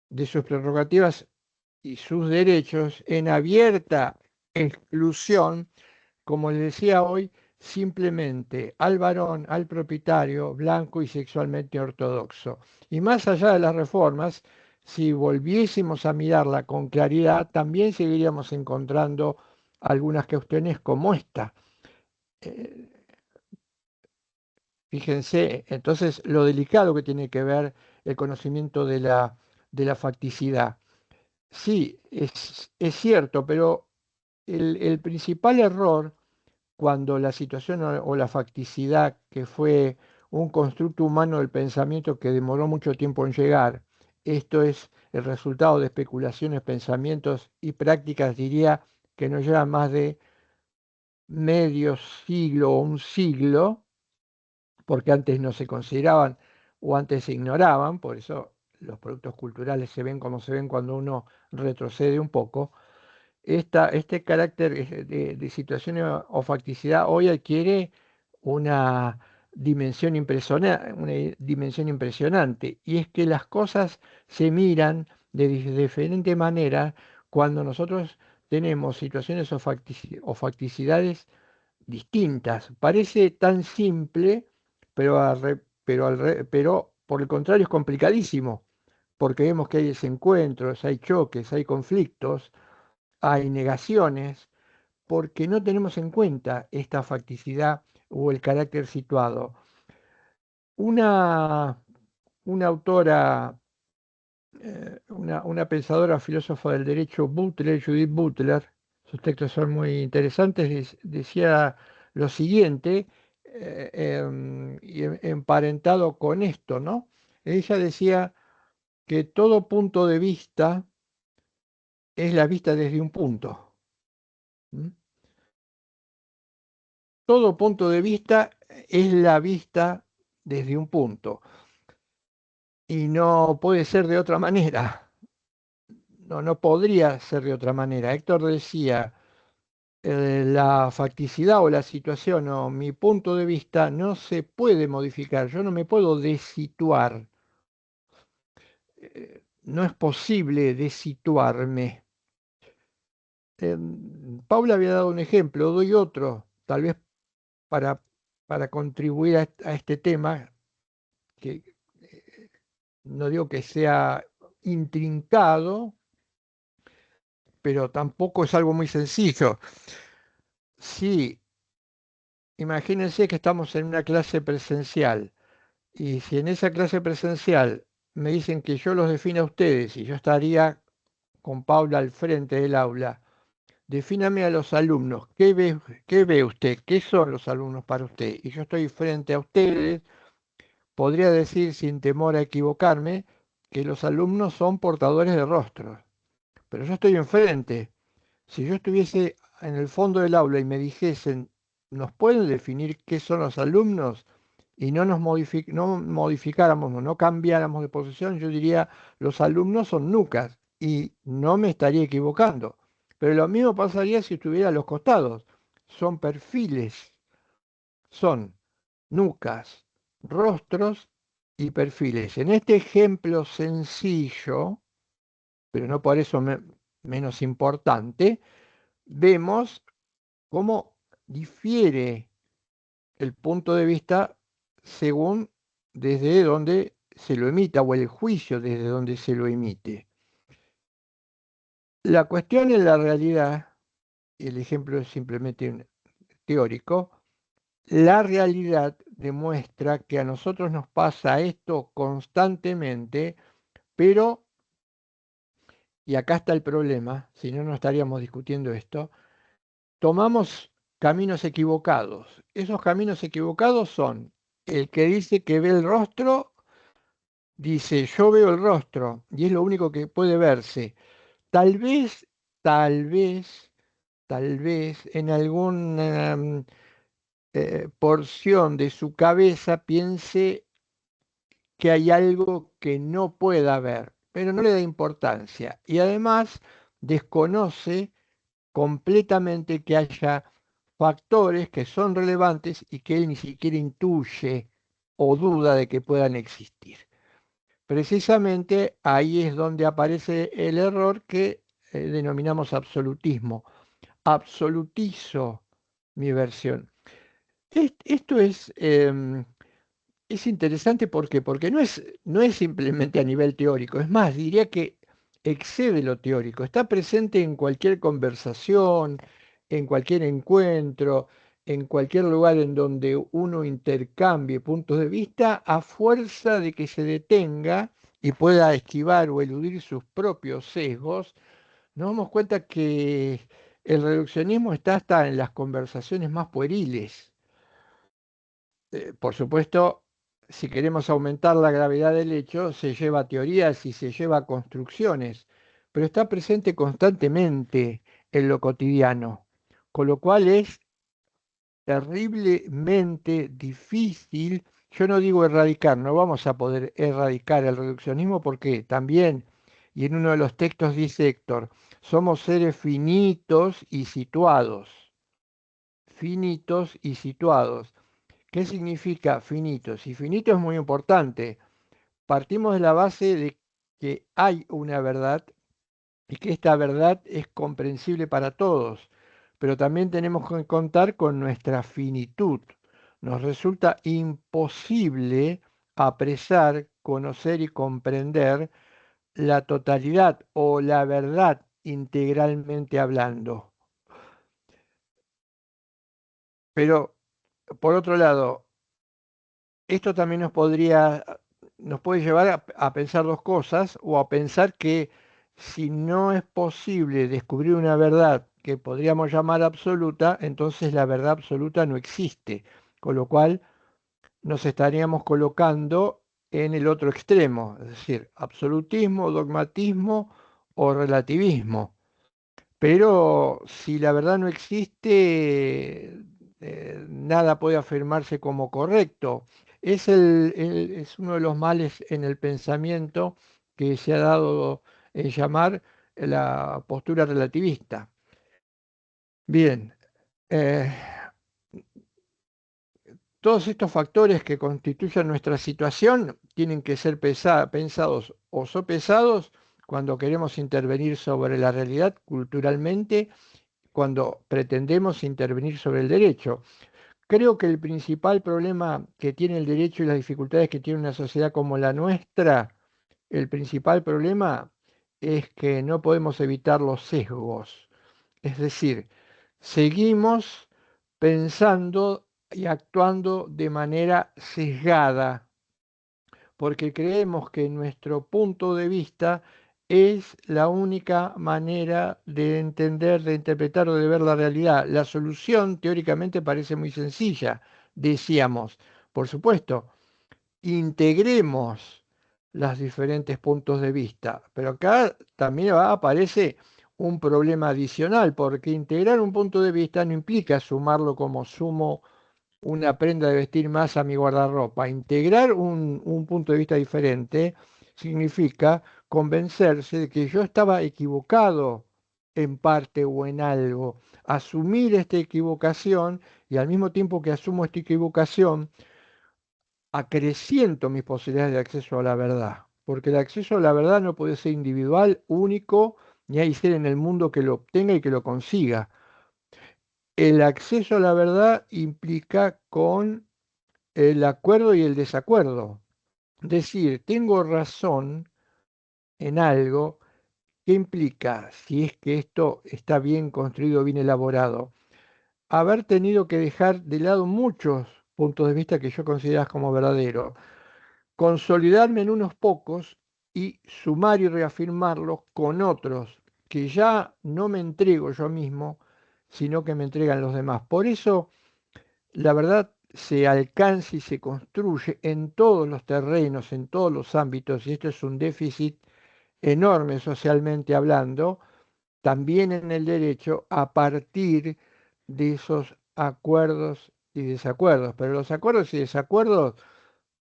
de sus prerrogativas y sus derechos en abierta exclusión, como les decía hoy, simplemente al varón, al propietario, blanco y sexualmente ortodoxo? Y más allá de las reformas, si volviésemos a mirarla con claridad, también seguiríamos encontrando algunas cuestiones como esta. Eh, Fíjense, entonces, lo delicado que tiene que ver el conocimiento de la facticidad. Sí, es cierto, pero el principal error cuando la situación o la facticidad, que fue un constructo humano del pensamiento que demoró mucho tiempo en llegar, esto es el resultado de especulaciones, pensamientos y prácticas, diría, que no llevan más de medio siglo o un siglo, porque antes no se consideraban o antes se ignoraban, por eso los productos culturales se ven como se ven cuando uno retrocede un poco. Este carácter de situación o facticidad hoy adquiere una una dimensión impresionante, y es que las cosas se miran de diferente manera cuando nosotros tenemos situaciones o facticidades distintas. Parece tan simple, pero por el contrario es complicadísimo, porque vemos que hay desencuentros, hay choques, hay conflictos, hay negaciones, porque no tenemos en cuenta esta facticidad o el carácter situado. Una, una autora, una pensadora filósofa del derecho, Judith Butler, sus textos son muy interesantes, decía lo siguiente, y emparentado con esto, ¿no? Ella decía que todo punto de vista es la vista desde un punto. ¿Mm? Todo punto de vista es la vista desde un punto. y no puede ser de otra manera. No podría ser de otra manera. Héctor decía, la facticidad o la situación o mi punto de vista no se puede modificar. Yo no me puedo desituar. No es posible desituarme. Paula había dado un ejemplo, doy otro, tal vez para, para contribuir a este tema, que no digo que sea intrincado, pero tampoco es algo muy sencillo. Sí, imagínense que estamos en una clase presencial y si en esa clase presencial me dicen que yo los defina a ustedes y yo estaría con Paula al frente del aula, defíname a los alumnos. Qué ve usted? ¿Qué son los alumnos para usted? Y yo estoy frente a ustedes, podría decir sin temor a equivocarme que los alumnos son portadores de rostros, pero yo estoy enfrente. Si yo estuviese en el fondo del aula y me dijesen, ¿nos pueden definir qué son los alumnos? Y no modificáramos, no cambiáramos de posición, yo diría, los alumnos son nucas y no me estaría equivocando. Pero lo mismo pasaría si estuviera a los costados. Son perfiles, son nucas, rostros y perfiles. En este ejemplo sencillo, pero no por eso menos importante, vemos cómo difiere el punto de vista según desde donde se lo emita o el juicio desde donde se lo emite. La cuestión en la realidad, y el ejemplo es simplemente teórico, la realidad demuestra que a nosotros nos pasa esto constantemente, pero, y acá está el problema, si no, no estaríamos discutiendo esto, tomamos caminos equivocados. Esos caminos equivocados son el que dice que ve el rostro, dice yo veo el rostro y es lo único que puede verse. Tal vez, tal vez, tal vez en alguna porción de su cabeza piense que hay algo que no pueda ver, pero no le da importancia. Y además desconoce completamente que haya factores que son relevantes y que él ni siquiera intuye o duda de que puedan existir. Precisamente ahí es donde aparece el error que denominamos absolutismo. Absolutizo mi versión. Esto es interesante porque no es simplemente a nivel teórico, es más, diría que excede lo teórico, está presente en cualquier conversación, en cualquier encuentro, en cualquier lugar en donde uno intercambie puntos de vista a fuerza de que se detenga y pueda esquivar o eludir sus propios sesgos. Nos damos cuenta que el reduccionismo está hasta en las conversaciones más pueriles. Por supuesto, si queremos aumentar la gravedad del hecho, se lleva a teorías y se lleva a construcciones, pero está presente constantemente en lo cotidiano, con lo cual es terriblemente difícil, yo no digo erradicar, no vamos a poder erradicar el reduccionismo porque también, y en uno de los textos dice Héctor, somos seres finitos y situados, finitos y situados. ¿Qué significa finitos? Y finito es muy importante. Partimos de la base de que hay una verdad y que esta verdad es comprensible para todos, pero también tenemos que contar con nuestra finitud. Nos resulta imposible apresar, conocer y comprender la totalidad o la verdad integralmente hablando. Pero, por otro lado, esto también nos puede llevar a pensar dos cosas, o a pensar que si no es posible descubrir una verdad que podríamos llamar absoluta, entonces la verdad absoluta no existe, con lo cual nos estaríamos colocando en el otro extremo, es decir, absolutismo, dogmatismo o relativismo. Pero si la verdad no existe, nada puede afirmarse como correcto. es uno de los males en el pensamiento que se ha dado en llamar la postura relativista. Bien, eh, todos estos factores que constituyen nuestra situación tienen que ser pensados o sopesados cuando queremos intervenir sobre la realidad culturalmente, cuando pretendemos intervenir sobre el derecho. Creo que el principal problema que tiene el derecho y las dificultades que tiene una sociedad como la nuestra, el principal problema es que no podemos evitar los sesgos. Es decir, seguimos pensando y actuando de manera sesgada, porque creemos que nuestro punto de vista es la única manera de entender, de interpretar o de ver la realidad. La solución teóricamente parece muy sencilla, decíamos. Por supuesto, integremos los diferentes puntos de vista, pero acá también aparece un problema adicional, porque integrar un punto de vista no implica sumarlo como sumo una prenda de vestir más a mi guardarropa. Integrar un punto de vista diferente significa convencerse de que yo estaba equivocado en parte o en algo. Asumir esta equivocación y al mismo tiempo que asumo esta equivocación, acreciento mis posibilidades de acceso a la verdad. Porque el acceso a la verdad no puede ser individual, único, ni hay ser en el mundo que lo obtenga y que lo consiga. El acceso a la verdad implica con el acuerdo y el desacuerdo. Decir, tengo razón en algo, ¿qué implica? Si es que esto está bien construido, bien elaborado. Haber tenido que dejar de lado muchos puntos de vista que yo consideraba como verdaderos, consolidarme en unos pocos y sumar y reafirmarlos con otros que ya no me entrego yo mismo, sino que me entregan los demás. Por eso la verdad se alcanza y se construye en todos los terrenos, en todos los ámbitos, y esto es un déficit enorme socialmente hablando, también en el derecho, a partir de esos acuerdos y desacuerdos. Pero los acuerdos y desacuerdos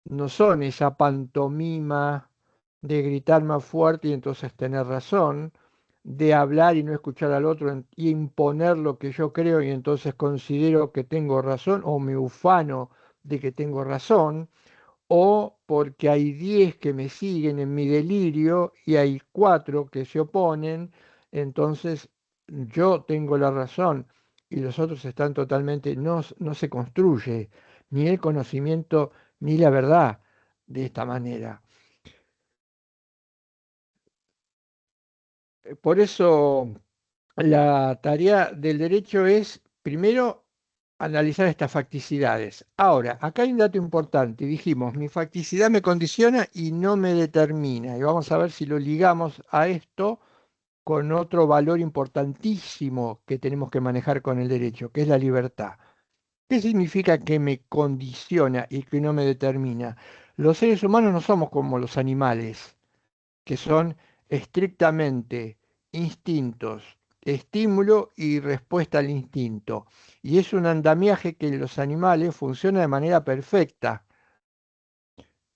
no son esa pantomima de gritar más fuerte y entonces tener razón, de hablar y no escuchar al otro y imponer lo que yo creo y entonces considero que tengo razón o me ufano de que tengo razón, o porque hay 10 que me siguen en mi delirio y hay 4 que se oponen, entonces yo tengo la razón y los otros están totalmente, no se construye ni el conocimiento ni la verdad de esta manera. Por eso la tarea del derecho es, primero, analizar estas facticidades. Ahora, acá hay un dato importante. Dijimos, mi facticidad me condiciona y no me determina. Y vamos a ver si lo ligamos a esto con otro valor importantísimo que tenemos que manejar con el derecho, que es la libertad. ¿Qué significa que me condiciona y que no me determina? Los seres humanos no somos como los animales, que son estrictamente instintos, estímulo y respuesta al instinto. Y es un andamiaje que en los animales funciona de manera perfecta.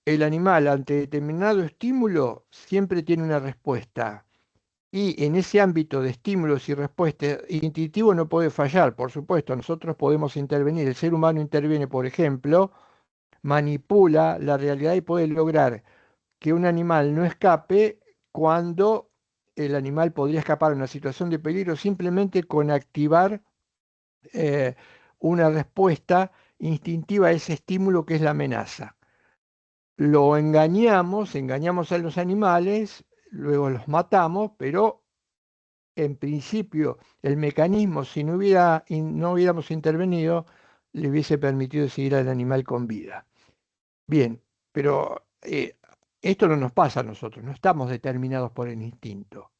El animal ante determinado estímulo siempre tiene una respuesta. Y en ese ámbito de estímulos y respuestas, instintivo no puede fallar, por supuesto, nosotros podemos intervenir. El ser humano interviene, por ejemplo, manipula la realidad y puede lograr que un animal no escape cuando el animal podría escapar en una situación de peligro simplemente con activar eh, una respuesta instintiva a ese estímulo que es la amenaza. Lo engañamos a los animales, luego los matamos, pero en principio el mecanismo, si no hubiéramos intervenido, le hubiese permitido seguir al animal con vida. Bien, pero esto no nos pasa a nosotros, no estamos determinados por el instinto,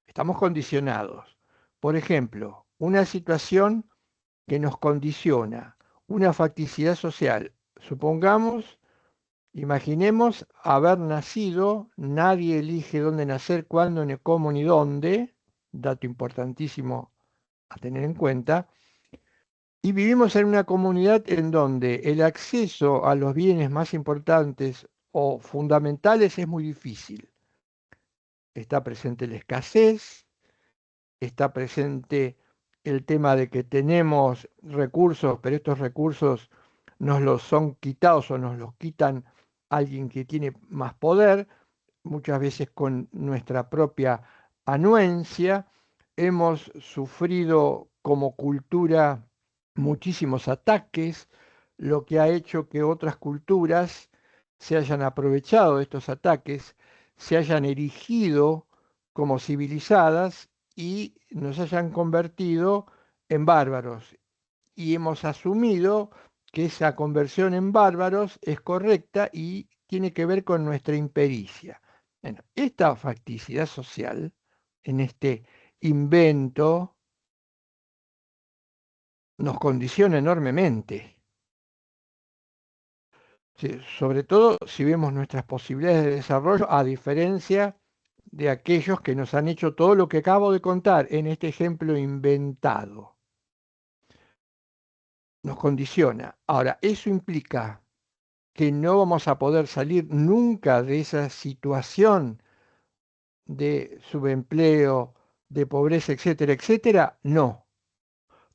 estamos condicionados. Por ejemplo, una situación que nos condiciona, una facticidad social. Supongamos, imaginemos haber nacido, nadie elige dónde nacer, cuándo, ni cómo, ni dónde, dato importantísimo a tener en cuenta, Y vivimos en una comunidad en donde el acceso a los bienes más importantes o fundamentales es muy difícil. Está presente la escasez, está presente el tema de que tenemos recursos, pero estos recursos nos los son quitados o nos los quitan alguien que tiene más poder, muchas veces con nuestra propia anuencia. Hemos sufrido como cultura muchísimos ataques, lo que ha hecho que otras culturas se hayan aprovechado de estos ataques, se hayan erigido como civilizadas y nos hayan convertido en bárbaros. Y hemos asumido que esa conversión en bárbaros es correcta y tiene que ver con nuestra impericia. Bueno, esta facticidad social, en este invento, nos condiciona enormemente. Sí, sobre todo si vemos nuestras posibilidades de desarrollo, a diferencia de aquellos que nos han hecho todo lo que acabo de contar en este ejemplo inventado. Nos condiciona. Ahora, eso implica que no vamos a poder salir nunca de esa situación de subempleo, de pobreza, etcétera, etcétera. No.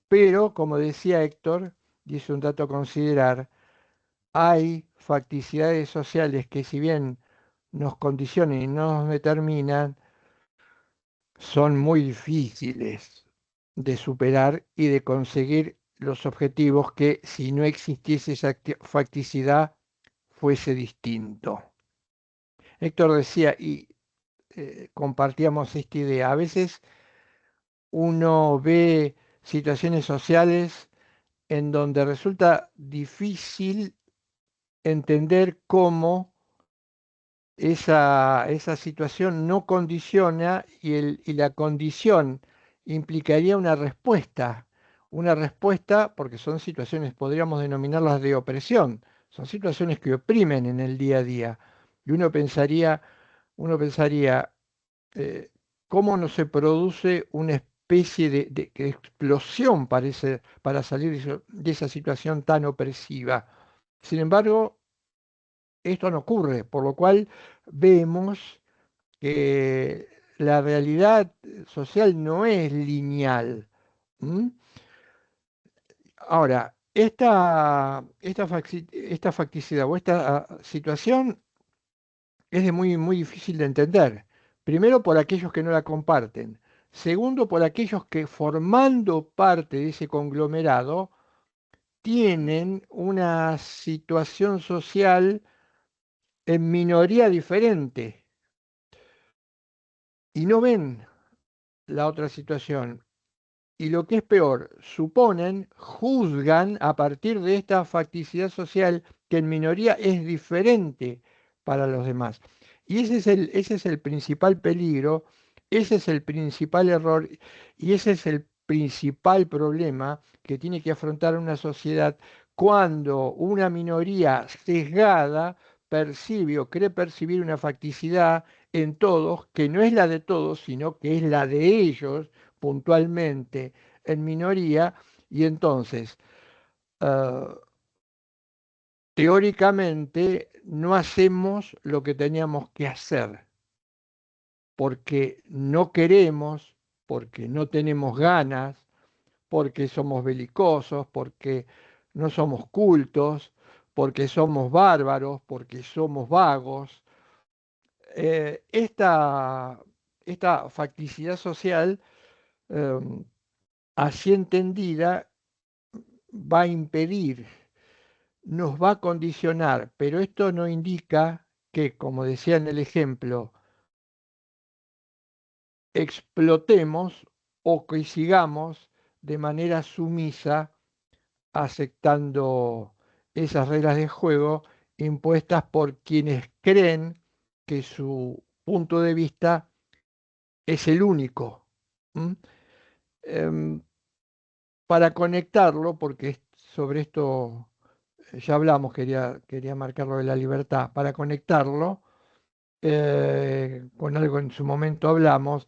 Pero, como decía Héctor, y es un dato a considerar, hay facticidades sociales que si bien nos condicionan y nos determinan, son muy difíciles de superar y de conseguir los objetivos que si no existiese esa facticidad fuese distinto. Héctor decía, y compartíamos esta idea, a veces uno ve situaciones sociales en donde resulta difícil entender cómo esa situación no condiciona y la condición implicaría una respuesta porque son situaciones, podríamos denominarlas de opresión, son situaciones que oprimen en el día a día. Y uno pensaría eh, cómo no se produce una especie de explosión para salir de esa situación tan opresiva. Sin embargo, esto no ocurre, por lo cual vemos que la realidad social no es lineal. ¿Mm? Ahora, esta facticidad o esta situación es de muy difícil de entender. Primero, por aquellos que no la comparten. Segundo, por aquellos que formando parte de ese conglomerado tienen una situación social en minoría diferente y no ven la otra situación. Y lo que es peor, suponen, juzgan a partir de esta facticidad social que en minoría es diferente para los demás. Y ese es el principal peligro, ese es el principal error y ese es el principal problema que tiene que afrontar una sociedad cuando una minoría sesgada percibe o cree percibir una facticidad en todos que no es la de todos, sino que es la de ellos puntualmente en minoría y entonces teóricamente no hacemos lo que teníamos que hacer porque no queremos, porque no tenemos ganas, porque somos belicosos, porque no somos cultos, porque somos bárbaros, porque somos vagos. Esta facticidad social, eh, así entendida, va a impedir, nos va a condicionar, pero esto no indica que, como decía en el ejemplo, explotemos o que sigamos de manera sumisa aceptando esas reglas de juego impuestas por quienes creen que su punto de vista es el único. ¿Mm? Em, para conectarlo, porque sobre esto ya hablamos, quería marcar lo de la libertad, para conectarlo con algo en su momento hablamos,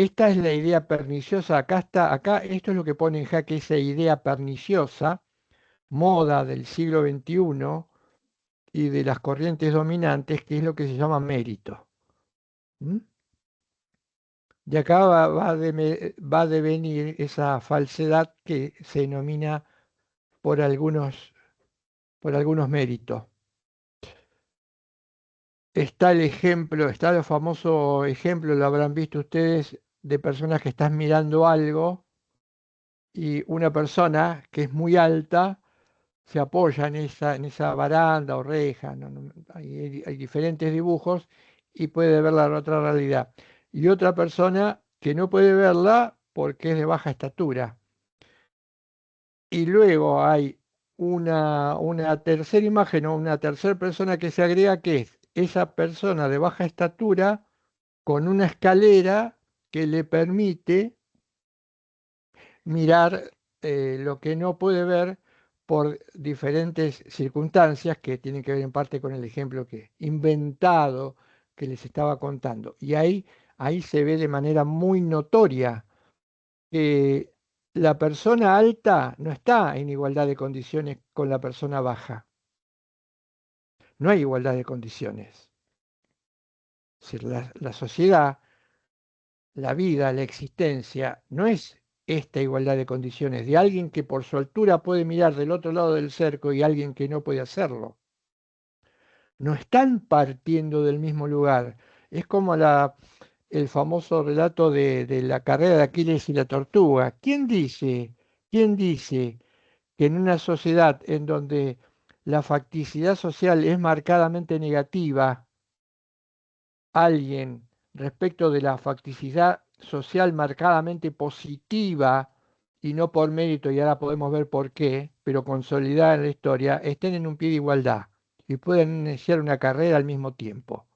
esta es la idea perniciosa. Acá esto es lo que pone en jaque esa idea perniciosa, moda del siglo XXI y de las corrientes dominantes, que es lo que se llama mérito. ¿Mm? De acá va a devenir esa falsedad que se denomina por algunos méritos. Está el ejemplo, está el famoso ejemplo, lo habrán visto ustedes, de personas que están mirando algo y una persona que es muy alta se apoya en esa baranda o reja, hay diferentes dibujos y puede ver la otra realidad. Y otra persona que no puede verla porque es de baja estatura. Y luego hay una tercera imagen o una tercera persona que se agrega, que es esa persona de baja estatura con una escalera que le permite mirar lo que no puede ver por diferentes circunstancias que tienen que ver en parte con el ejemplo que inventado que les estaba contando. Y ahí se ve de manera muy notoria que la persona alta no está en igualdad de condiciones con la persona baja. No hay igualdad de condiciones. Es decir, la sociedad, la vida, la existencia, no es esta igualdad de condiciones de alguien que por su altura puede mirar del otro lado del cerco y alguien que no puede hacerlo. No están partiendo del mismo lugar. Es como el famoso relato de la carrera de Aquiles y la tortuga. ¿Quién dice que en una sociedad en donde la facticidad social es marcadamente negativa, alguien respecto de la facticidad social marcadamente positiva y no por mérito, y ahora podemos ver por qué, pero consolidada en la historia, estén en un pie de igualdad y pueden iniciar una carrera al mismo tiempo?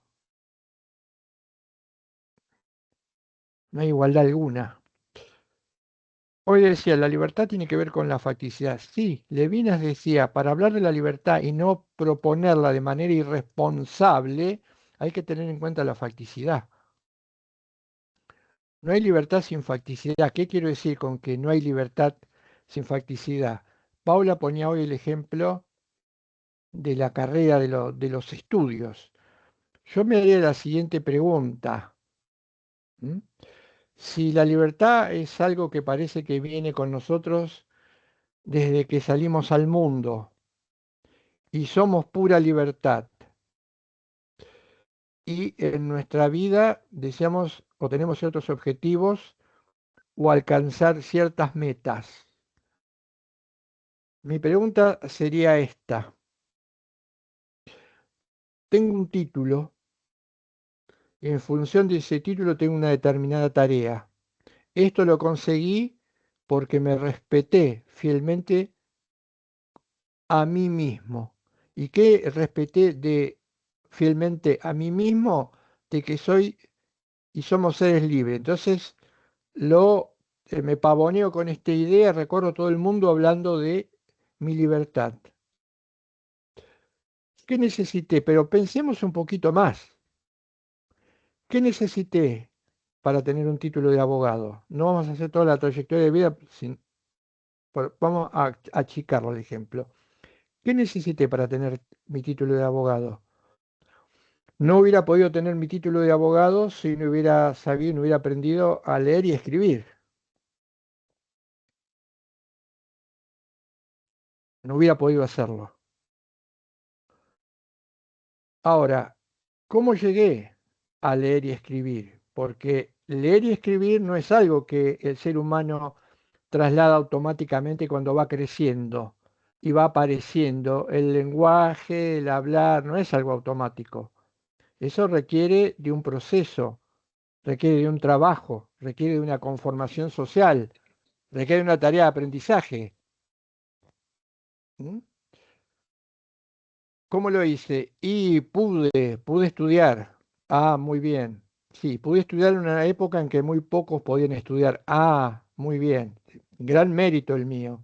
No hay igualdad alguna. Hoy decía, la libertad tiene que ver con la facticidad. Sí, Levinas decía, para hablar de la libertad y no proponerla de manera irresponsable, hay que tener en cuenta la facticidad. No hay libertad sin facticidad. ¿Qué quiero decir con que no hay libertad sin facticidad? Paula ponía hoy el ejemplo de la carrera de los estudios. Yo me haría la siguiente pregunta. ¿Mm? Si la libertad es algo que parece que viene con nosotros desde que salimos al mundo y somos pura libertad, y en nuestra vida deseamos o tenemos ciertos objetivos o alcanzar ciertas metas, mi pregunta sería esta. Tengo un título y en función de ese título tengo una determinada tarea. Esto lo conseguí porque me respeté fielmente a mí mismo. ¿Y qué respeté de fielmente a mí mismo? De que soy y somos seres libres. Entonces me pavoneo con esta idea, recorro todo el mundo hablando de mi libertad. ¿Qué necesité? Pero pensemos un poquito más. ¿Qué necesité para tener un título de abogado? No vamos a hacer toda la trayectoria de vida, vamos a achicarlo el ejemplo. ¿Qué necesité para tener mi título de abogado? No hubiera podido tener mi título de abogado si no hubiera sabido, no hubiera aprendido a leer y escribir. No hubiera podido hacerlo. Ahora, ¿cómo llegué a leer y escribir? Porque leer y escribir no es algo que el ser humano traslada automáticamente cuando va creciendo y va apareciendo. El lenguaje, el hablar, no es algo automático. Eso requiere de un proceso, requiere de un trabajo, requiere de una conformación social, requiere de una tarea de aprendizaje. ¿Mm? ¿Cómo lo hice? Y pude estudiar. Ah, muy bien. Sí, pude estudiar en una época en que muy pocos podían estudiar. Ah, muy bien. Gran mérito el mío.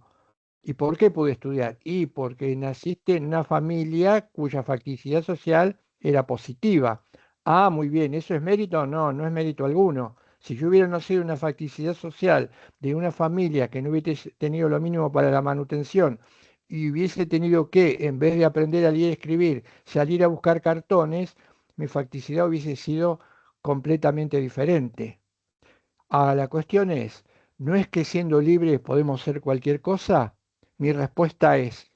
¿Y por qué pude estudiar? Y porque naciste en una familia cuya facticidad social era positiva. Ah, muy bien. ¿Eso es mérito? No, no es mérito alguno. Si yo hubiera nacido en una facticidad social de una familia que no hubiese tenido lo mínimo para la manutención y hubiese tenido que, en vez de aprender a leer y escribir, salir a buscar cartones, mi facticidad hubiese sido completamente diferente. Ahora, la cuestión es, ¿no es que siendo libres podemos ser cualquier cosa? Mi respuesta es,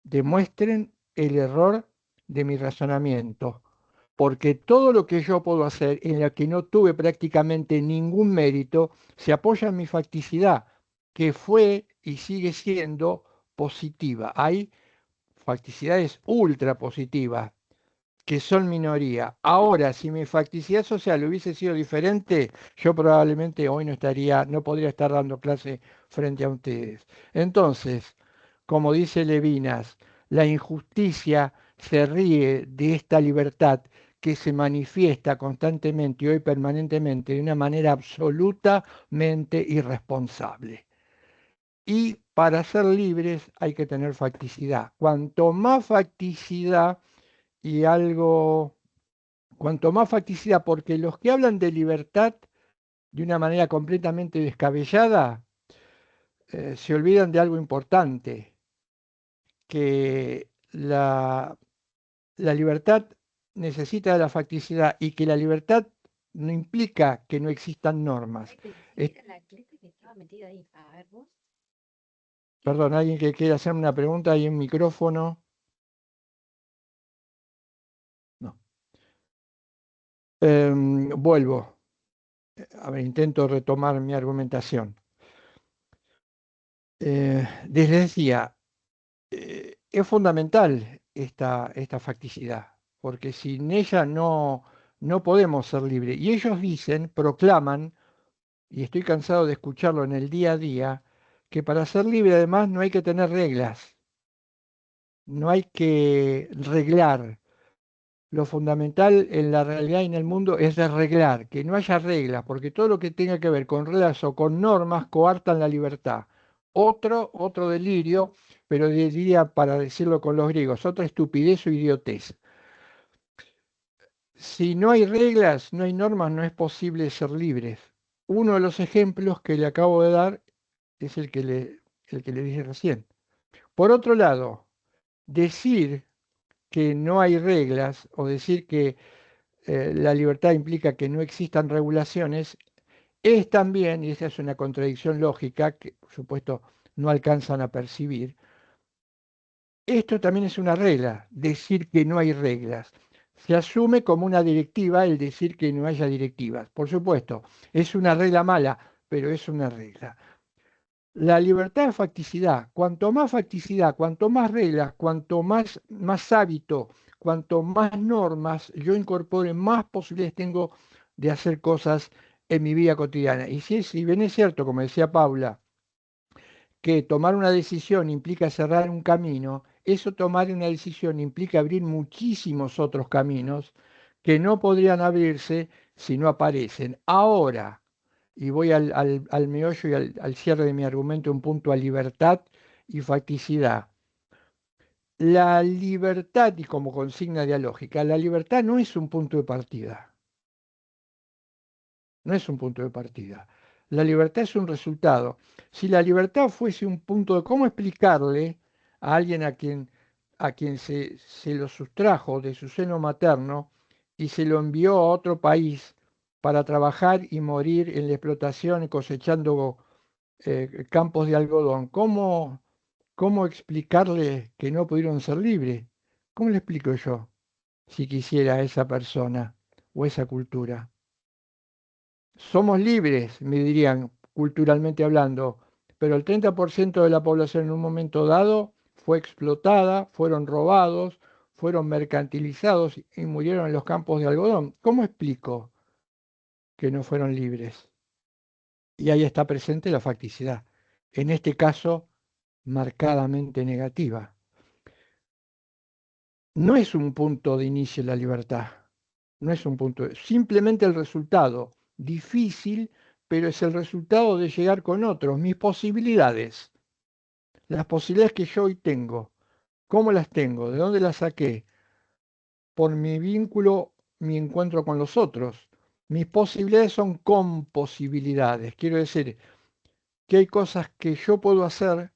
demuestren el error de mi razonamiento, porque todo lo que yo puedo hacer, en la que no tuve prácticamente ningún mérito, se apoya en mi facticidad, que fue y sigue siendo positiva. Hay facticidades ultra positivas, que son minoría. Ahora, si mi facticidad social hubiese sido diferente, yo probablemente hoy no podría estar dando clase frente a ustedes. Entonces, como dice Levinas, la injusticia se ríe de esta libertad que se manifiesta constantemente y hoy permanentemente de una manera absolutamente irresponsable. Y para ser libres hay que tener facticidad. Cuanto más facticidad y algo, cuanto más facticidad, porque los que hablan de libertad de una manera completamente descabellada, se olvidan de algo importante, que la libertad necesita de la facticidad y que la libertad no implica que no existan normas. Perdón, alguien que quiera hacerme una pregunta, hay un micrófono. No. Vuelvo. A ver, intento retomar mi argumentación. Les decía, es fundamental esta facticidad, porque sin ella no podemos ser libres. Y ellos dicen, proclaman, y estoy cansado de escucharlo en el día a día, que para ser libre además no hay que tener reglas, no hay que reglar. Lo fundamental en la realidad y en el mundo es desreglar, que no haya reglas, porque todo lo que tenga que ver con reglas o con normas coartan la libertad. Otro delirio, pero diría, para decirlo con los griegos, otra estupidez o idiotez. Si no hay reglas, no hay normas, no es posible ser libres. Uno de los ejemplos que le acabo de dar es el que le dije recién. Por otro lado, decir que no hay reglas o decir que la libertad implica que no existan regulaciones, es también, y esa es una contradicción lógica que por supuesto no alcanzan a percibir, esto también es una regla, decir que no hay reglas. Se asume como una directiva el decir que no haya directivas. Por supuesto, es una regla mala, pero es una regla. La libertad es facticidad. Cuanto más facticidad, cuanto más reglas, cuanto más hábito, cuanto más normas yo incorpore, más posibilidades tengo de hacer cosas en mi vida cotidiana. Y si bien es cierto, como decía Paula, que tomar una decisión implica cerrar un camino, eso tomar una decisión implica abrir muchísimos otros caminos que no podrían abrirse si no aparecen. Ahora, y voy al meollo y al cierre de mi argumento, un punto a libertad y facticidad. La libertad, y como consigna dialógica, la libertad no es un punto de partida. No es un punto de partida. La libertad es un resultado. Si la libertad fuese un punto de cómo explicarle a alguien a quien se lo sustrajo de su seno materno y se lo envió a otro país para trabajar y morir en la explotación cosechando campos de algodón, ¿cómo explicarle que no pudieron ser libres? ¿Cómo le explico yo si quisiera a esa persona o esa cultura? Somos libres, me dirían culturalmente hablando, pero el 30% de la población en un momento dado fue explotada, fueron robados, fueron mercantilizados y murieron en los campos de algodón. ¿Cómo explico que no fueron libres? Y ahí está presente la facticidad, en este caso marcadamente negativa. No es un punto de inicio la libertad, no es un punto, simplemente el resultado, difícil, pero es el resultado de llegar con otros, mis posibilidades, las posibilidades que yo hoy tengo, ¿cómo las tengo? ¿De dónde las saqué? Por mi vínculo, mi encuentro con los otros. Mis posibilidades son composibilidades. Quiero decir que hay cosas que yo puedo hacer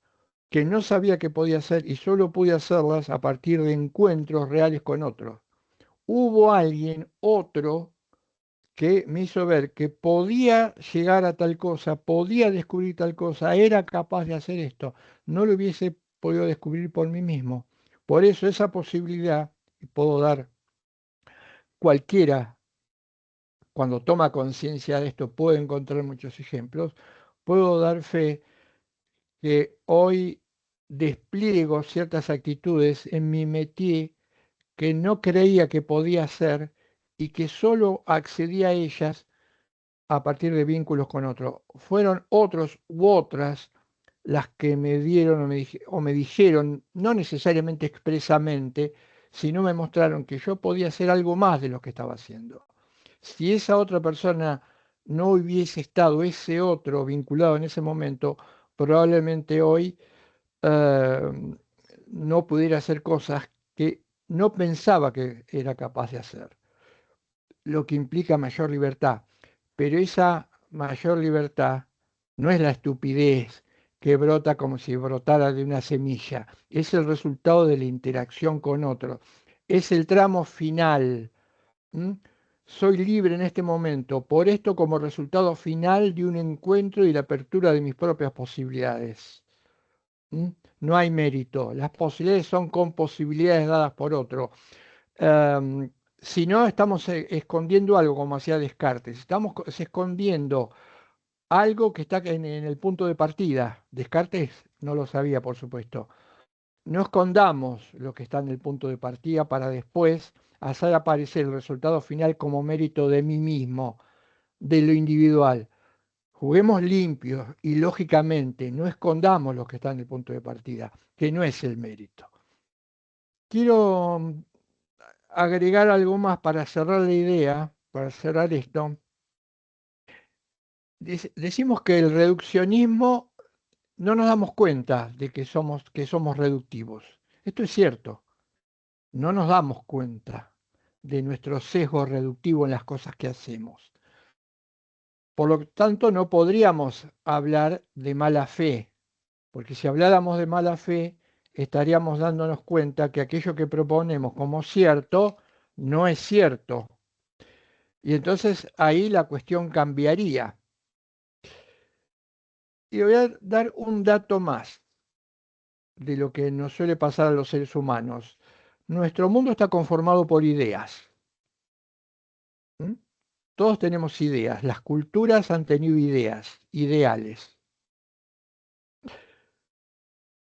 que no sabía que podía hacer y solo pude hacerlas a partir de encuentros reales con otros. Hubo alguien, otro, que me hizo ver que podía llegar a tal cosa, podía descubrir tal cosa, era capaz de hacer esto. No lo hubiese podido descubrir por mí mismo. Por eso esa posibilidad, y puedo dar cualquiera, cuando toma conciencia de esto, puede encontrar muchos ejemplos, puedo dar fe que hoy despliego ciertas actitudes en mi métier que no creía que podía hacer y que solo accedí a ellas a partir de vínculos con otros. Fueron otros u otras las que me dieron o me dijeron, no necesariamente expresamente, sino me mostraron que yo podía hacer algo más de lo que estaba haciendo. Si esa otra persona no hubiese estado, ese otro vinculado en ese momento, probablemente hoy no pudiera hacer cosas que no pensaba que era capaz de hacer, lo que implica mayor libertad. Pero esa mayor libertad no es la estupidez que brota como si brotara de una semilla, es el resultado de la interacción con otros, es el tramo final. ¿Mm? Soy libre en este momento, por esto como resultado final de un encuentro y la apertura de mis propias posibilidades. ¿Mm? No hay mérito, las posibilidades son con posibilidades dadas por otro. Em, si no, estamos escondiendo algo, como hacía Descartes, estamos escondiendo algo que está en el punto de partida. Descartes no lo sabía, por supuesto. No escondamos lo que está en el punto de partida para después hacer aparecer el resultado final como mérito de mí mismo, de lo individual. Juguemos limpios y lógicamente no escondamos lo que está en el punto de partida, que no es el mérito. Quiero agregar algo más para cerrar la idea, para cerrar esto. Decimos que el reduccionismo no nos damos cuenta de que somos reductivos. Esto es cierto. No nos damos cuenta de nuestro sesgo reductivo en las cosas que hacemos. Por lo tanto, no podríamos hablar de mala fe, porque si habláramos de mala fe, estaríamos dándonos cuenta que aquello que proponemos como cierto no es cierto. Y entonces ahí la cuestión cambiaría. Y voy a dar un dato más de lo que nos suele pasar a los seres humanos. Nuestro mundo está conformado por ideas. ¿Mm? Todos tenemos ideas. Las culturas han tenido ideas, ideales.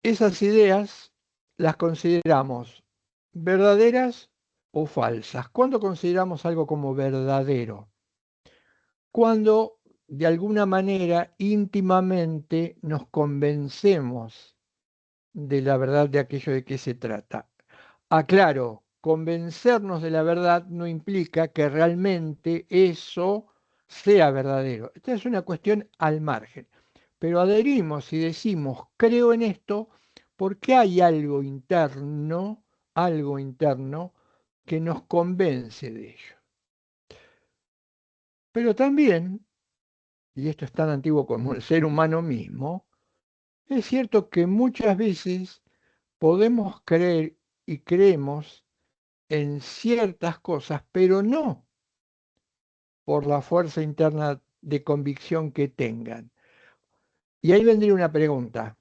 Esas ideas las consideramos verdaderas o falsas. ¿Cuándo consideramos algo como verdadero? Cuando de alguna manera íntimamente nos convencemos de la verdad de aquello de que se trata. Aclaro, convencernos de la verdad no implica que realmente eso sea verdadero. Esta es una cuestión al margen. Pero adherimos y decimos, creo en esto, porque hay algo interno que nos convence de ello. Pero también, y esto es tan antiguo como el ser humano mismo, es cierto que muchas veces podemos creer y creemos en ciertas cosas, pero no por la fuerza interna de convicción que tengan. Y ahí vendría una pregunta.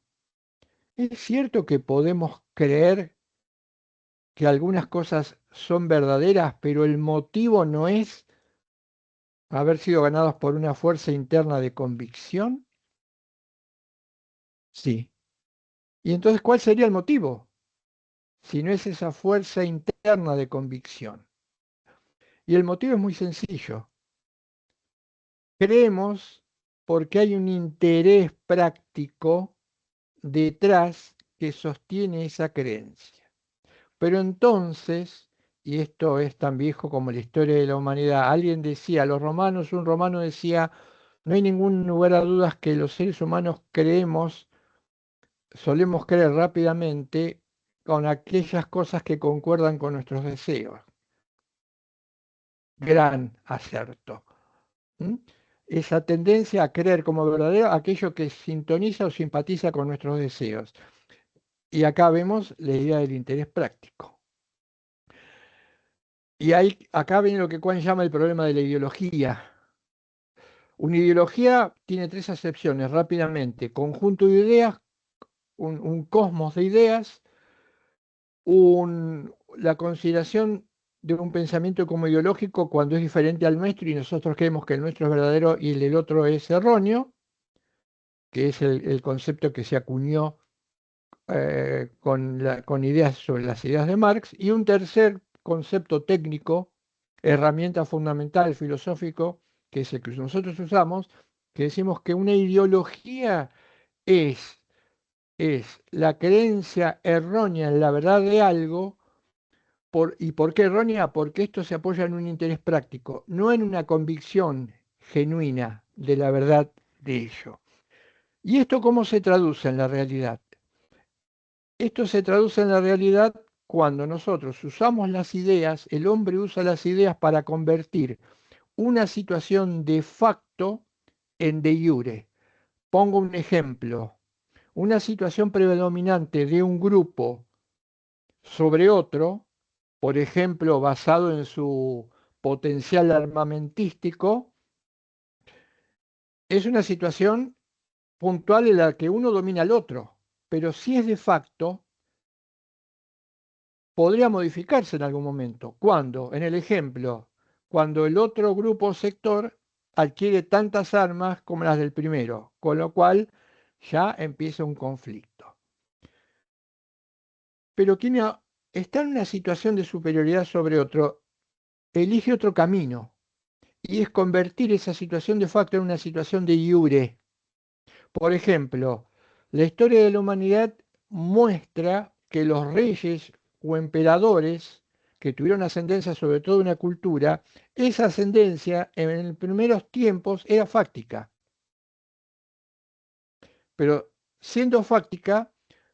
¿Es cierto que podemos creer que algunas cosas son verdaderas, pero el motivo no es haber sido ganados por una fuerza interna de convicción? Sí. ¿Y entonces cuál sería el motivo? Si no es esa fuerza interna de convicción. Y el motivo es muy sencillo. Creemos porque hay un interés práctico detrás que sostiene esa creencia. Pero entonces, y esto es tan viejo como la historia de la humanidad, alguien decía, los romanos, un romano decía, no hay ningún lugar a dudas que los seres humanos solemos creer rápidamente con aquellas cosas que concuerdan con nuestros deseos. Gran acerto. ¿Mm? Esa tendencia a creer como verdadero aquello que sintoniza o simpatiza con nuestros deseos. Y acá vemos la idea del interés práctico. Y acá viene lo que Juan llama el problema de la ideología. Una ideología tiene tres acepciones rápidamente: conjunto de ideas, un cosmos de ideas, la consideración de un pensamiento como ideológico cuando es diferente al nuestro y nosotros creemos que el nuestro es verdadero y el del otro es erróneo, que es el concepto que se acuñó con ideas sobre las ideas de Marx, y un tercer concepto técnico, herramienta fundamental filosófico, que es el que nosotros usamos, que decimos que una ideología es, es la creencia errónea en la verdad de algo. ¿Y por qué errónea? Porque esto se apoya en un interés práctico, no en una convicción genuina de la verdad de ello. ¿Y esto cómo se traduce en la realidad? Esto se traduce en la realidad cuando nosotros usamos las ideas, el hombre usa las ideas para convertir una situación de facto en de iure. Pongo un ejemplo. Una situación predominante de un grupo sobre otro, por ejemplo, basado en su potencial armamentístico, es una situación puntual en la que uno domina al otro. Pero si es de facto, podría modificarse en algún momento. ¿Cuándo? En el ejemplo, cuando el otro grupo o sector adquiere tantas armas como las del primero, con lo cual ya empieza un conflicto. Pero quien está en una situación de superioridad sobre otro, elige otro camino, y es convertir esa situación de facto en una situación de iure. Por ejemplo, la historia de la humanidad muestra que los reyes o emperadores que tuvieron ascendencia sobre toda una cultura, esa ascendencia en los primeros tiempos era fáctica, pero siendo fáctica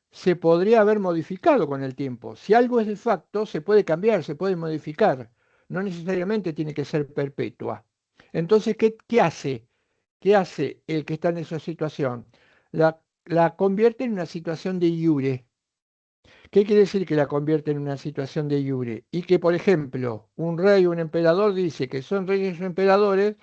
se podría haber modificado con el tiempo. Si algo es de facto, se puede cambiar, se puede modificar, no necesariamente tiene que ser perpetua. Entonces, ¿qué hace? ¿Qué hace el que está en esa situación? La convierte en una situación de iure. ¿Qué quiere decir que la convierte en una situación de iure? Y que, por ejemplo, un rey o un emperador dice que son reyes o emperadores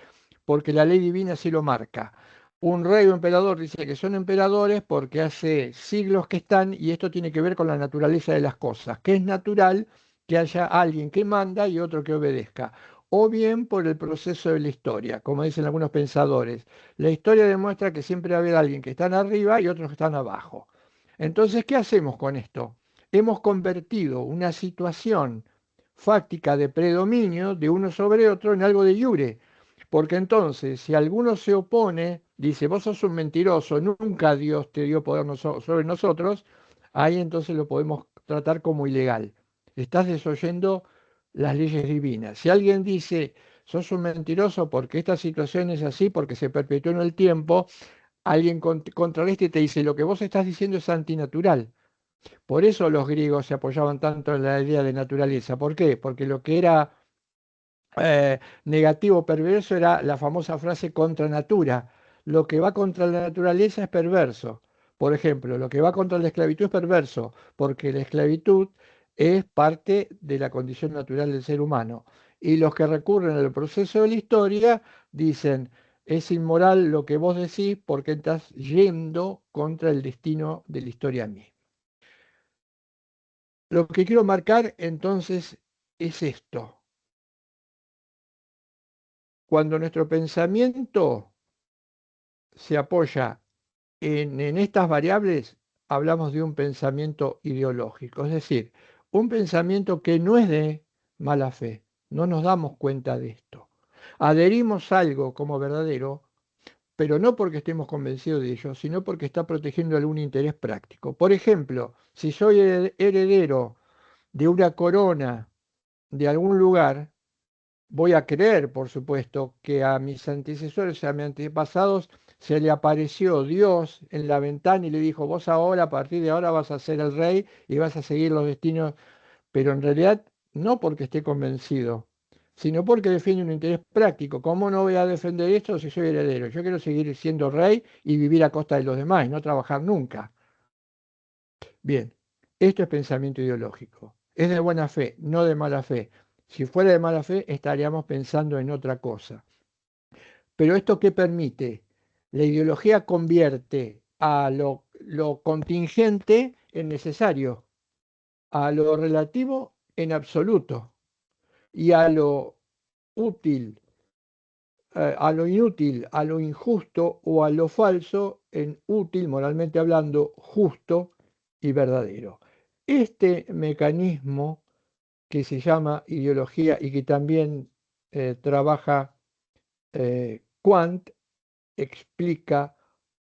porque la ley divina así lo marca. Un rey o emperador dice que son emperadores porque hace siglos que están, y esto tiene que ver con la naturaleza de las cosas, que es natural que haya alguien que manda y otro que obedezca. O bien por el proceso de la historia, como dicen algunos pensadores. La historia demuestra que siempre va a haber alguien que están arriba y otros que están abajo. Entonces, ¿qué hacemos con esto? Hemos convertido una situación fáctica de predominio de uno sobre otro en algo de iure. Porque entonces, si alguno se opone, dice, vos sos un mentiroso, nunca Dios te dio poder sobre nosotros, ahí entonces lo podemos tratar como ilegal. Estás desoyendo las leyes divinas. Si alguien dice, sos un mentiroso porque esta situación es así, porque se perpetuó en el tiempo, alguien contrarresta te dice, lo que vos estás diciendo es antinatural. Por eso los griegos se apoyaban tanto en la idea de naturaleza. ¿Por qué? Porque lo que era negativo perverso era la famosa frase contra natura. Lo que va contra la naturaleza es perverso. Por ejemplo, lo que va contra la esclavitud es perverso, porque la esclavitud es parte de la condición natural del ser humano. Y los que recurren al proceso de la historia dicen, es inmoral lo que vos decís porque estás yendo contra el destino de la historia misma. Lo que quiero marcar entonces es esto. Cuando nuestro pensamiento se apoya en estas variables, hablamos de un pensamiento ideológico, es decir, un pensamiento que no es de mala fe, no nos damos cuenta de esto. Adherimos algo como verdadero, pero no porque estemos convencidos de ello, sino porque está protegiendo algún interés práctico. Por ejemplo, si soy heredero de una corona de algún lugar, voy a creer, por supuesto, que a mis antecesores, a mis antepasados, se le apareció Dios en la ventana y le dijo, vos ahora, a partir de ahora, vas a ser el rey y vas a seguir los destinos, pero en realidad no porque esté convencido, sino porque defiende un interés práctico. ¿Cómo no voy a defender esto si soy heredero? Yo quiero seguir siendo rey y vivir a costa de los demás y no trabajar nunca. Bien, esto es pensamiento ideológico. Es de buena fe, no de mala fe. Si fuera de mala fe, estaríamos pensando en otra cosa. Pero ¿esto qué permite? La ideología convierte a lo contingente en necesario, a lo relativo en absoluto y a lo útil, a lo inútil, a lo injusto o a lo falso en útil, moralmente hablando, justo y verdadero. Este mecanismo que se llama ideología y que también trabaja Quant, explica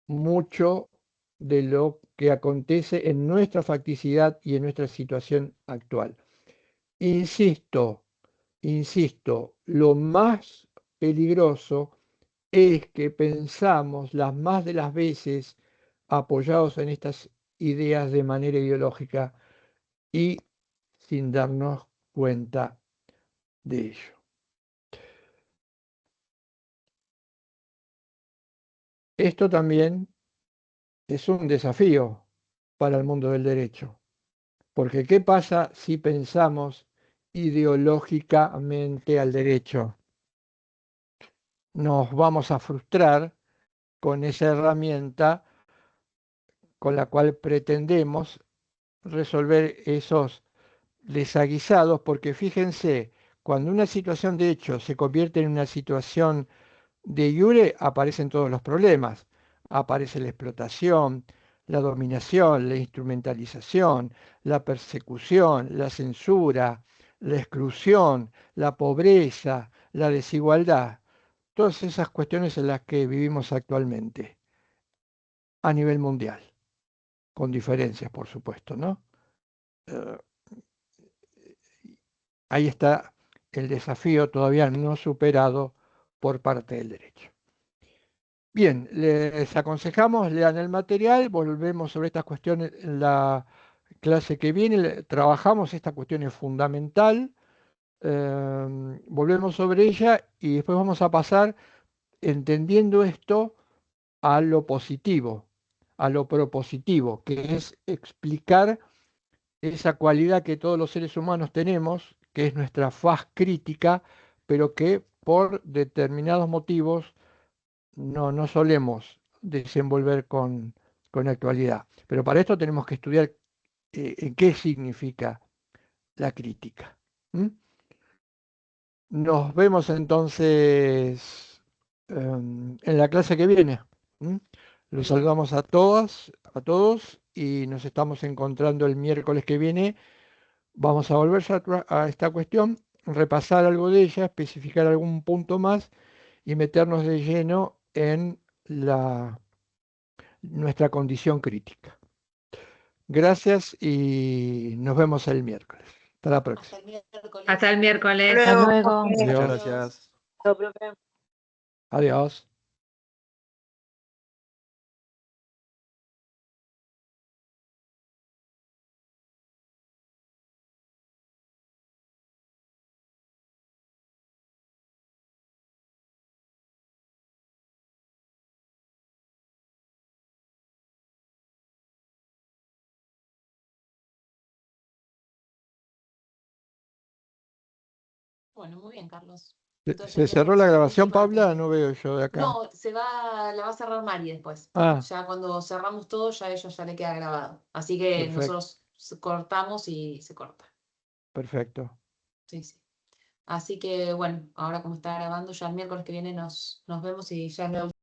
mucho de lo que acontece en nuestra facticidad y en nuestra situación actual. Insisto, lo más peligroso es que pensamos las más de las veces apoyados en estas ideas de manera ideológica y sin darnos cuenta de ello. Esto también es un desafío para el mundo del derecho, porque ¿qué pasa si pensamos ideológicamente al derecho? Nos vamos a frustrar con esa herramienta con la cual pretendemos resolver esos desaguisados, porque fíjense, cuando una situación de hecho se convierte en una situación de iure, aparecen todos los problemas. Aparece la explotación, la dominación, la instrumentalización, la persecución, la censura, la exclusión, la pobreza, la desigualdad. Todas esas cuestiones en las que vivimos actualmente a nivel mundial, con diferencias, por supuesto, ¿no? Eh, Ahí está el desafío todavía no superado por parte del derecho. Bien, les aconsejamos, lean el material, volvemos sobre estas cuestiones en la clase que viene, trabajamos esta cuestión es fundamental, volvemos sobre ella y después vamos a pasar, entendiendo esto, a lo positivo, a lo propositivo, que es explicar esa cualidad que todos los seres humanos tenemos, que es nuestra faz crítica, pero que por determinados motivos no solemos desenvolver con actualidad. Pero para esto tenemos que estudiar qué significa la crítica. ¿Mm? Nos vemos entonces en la clase que viene. ¿Mm? Los saludamos a todas, a todos y nos estamos encontrando el miércoles que viene. Vamos a volver a esta cuestión, repasar algo de ella, especificar algún punto más y meternos de lleno en nuestra condición crítica. Gracias y nos vemos el miércoles. Hasta la próxima. Hasta el miércoles. Hasta luego. Muchas Adiós. gracias. Adiós. Bueno, muy bien, Carlos. ¿Se Entonces, el cerró la miércoles grabación, siguiente Paula? No veo yo de acá. No, la va a cerrar Mari después. Ah, Ya cuando cerramos todo, ya a ella ya le queda grabado. Así que perfecto, nosotros cortamos y se corta. perfecto. Sí, sí. Así que bueno, ahora como está grabando, ya el miércoles que viene nos vemos y ya es la